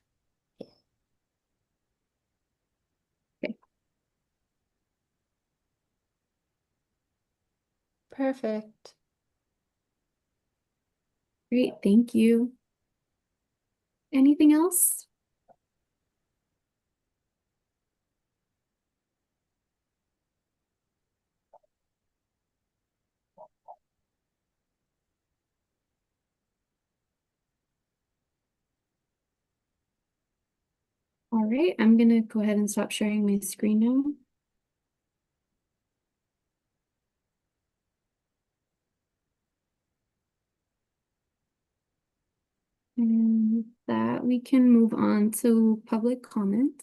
Okay. Perfect. Great, thank you. Anything else? All right, I'm gonna go ahead and stop sharing my screen now. And with that, we can move on to public comment.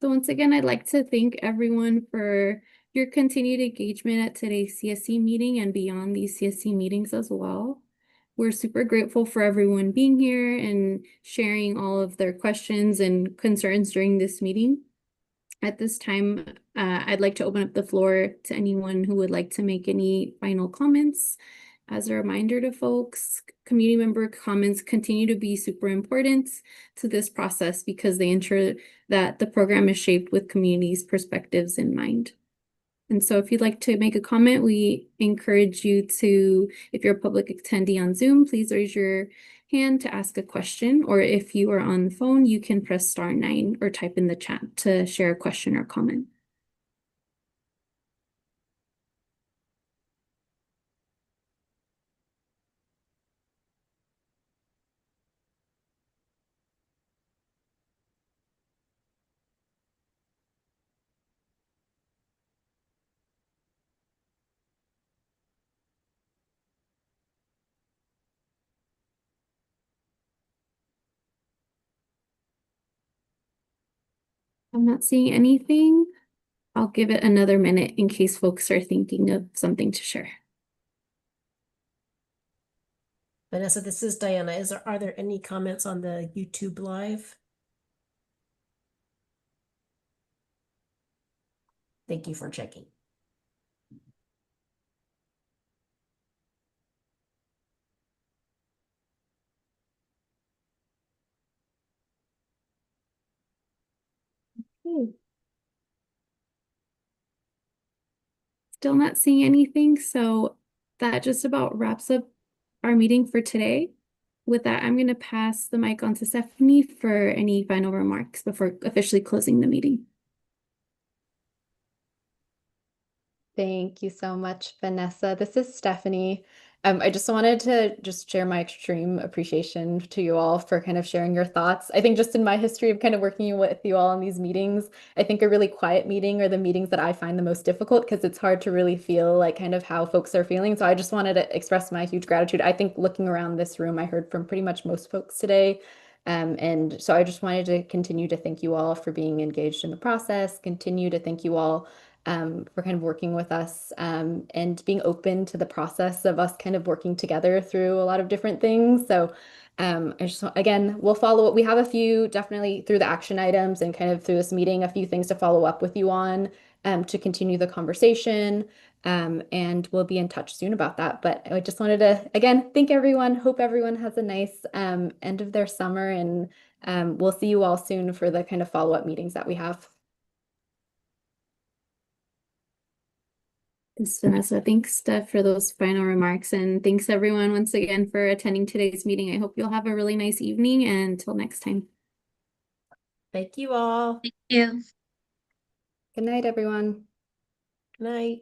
So once again, I'd like to thank everyone for your continued engagement at today's CSC meeting and beyond these CSC meetings as well. We're super grateful for everyone being here and sharing all of their questions and concerns during this meeting. At this time, I'd like to open up the floor to anyone who would like to make any final comments. As a reminder to folks, community member comments continue to be super important to this process because they ensure that the program is shaped with community's perspectives in mind. And so if you'd like to make a comment, we encourage you to, if you're a public attendee on Zoom, please raise your hand to ask a question, or if you are on the phone, you can press *9 or type in the chat to share a question or comment. I'm not seeing anything. I'll give it another minute in case folks are thinking of something to share. Vanessa, this is Diana. Are there any comments on the YouTube Live? Thank you for checking. Okay. Still not seeing anything, so that just about wraps up our meeting for today. With that, I'm going to pass the mic on to Stephanie for any final remarks before officially closing the meeting. Thank you so much, Vanessa. This is Stephanie. I just wanted to share my extreme appreciation to you all for kind of sharing your thoughts. I think just in my history of kind of working with you all in these meetings, I think a really quiet meeting are the meetings that I find the most difficult because it's hard to really feel like kind of how folks are feeling. So I just wanted to express my huge gratitude. I think looking around this room, I heard from pretty much most folks today. And so I just wanted to continue to thank you all for being engaged in the process, continue to thank you all for kind of working with us and being open to the process of us kind of working together through a lot of different things. So I just, again, we'll follow up. We have a few definitely through the action items and kind of through this meeting, a few things to follow up with you on to continue the conversation. And we'll be in touch soon about that. But I just wanted to, again, thank everyone. Hope everyone has a nice end of their summer. And we'll see you all soon for the kind of follow-up meetings that we have. Thanks, Vanessa. Thanks, Steph, for those final remarks. And thanks, everyone, once again for attending today's meeting. I hope you'll have a really nice evening. And until next time. Thank you all. Thank you. Good night, everyone. Good night.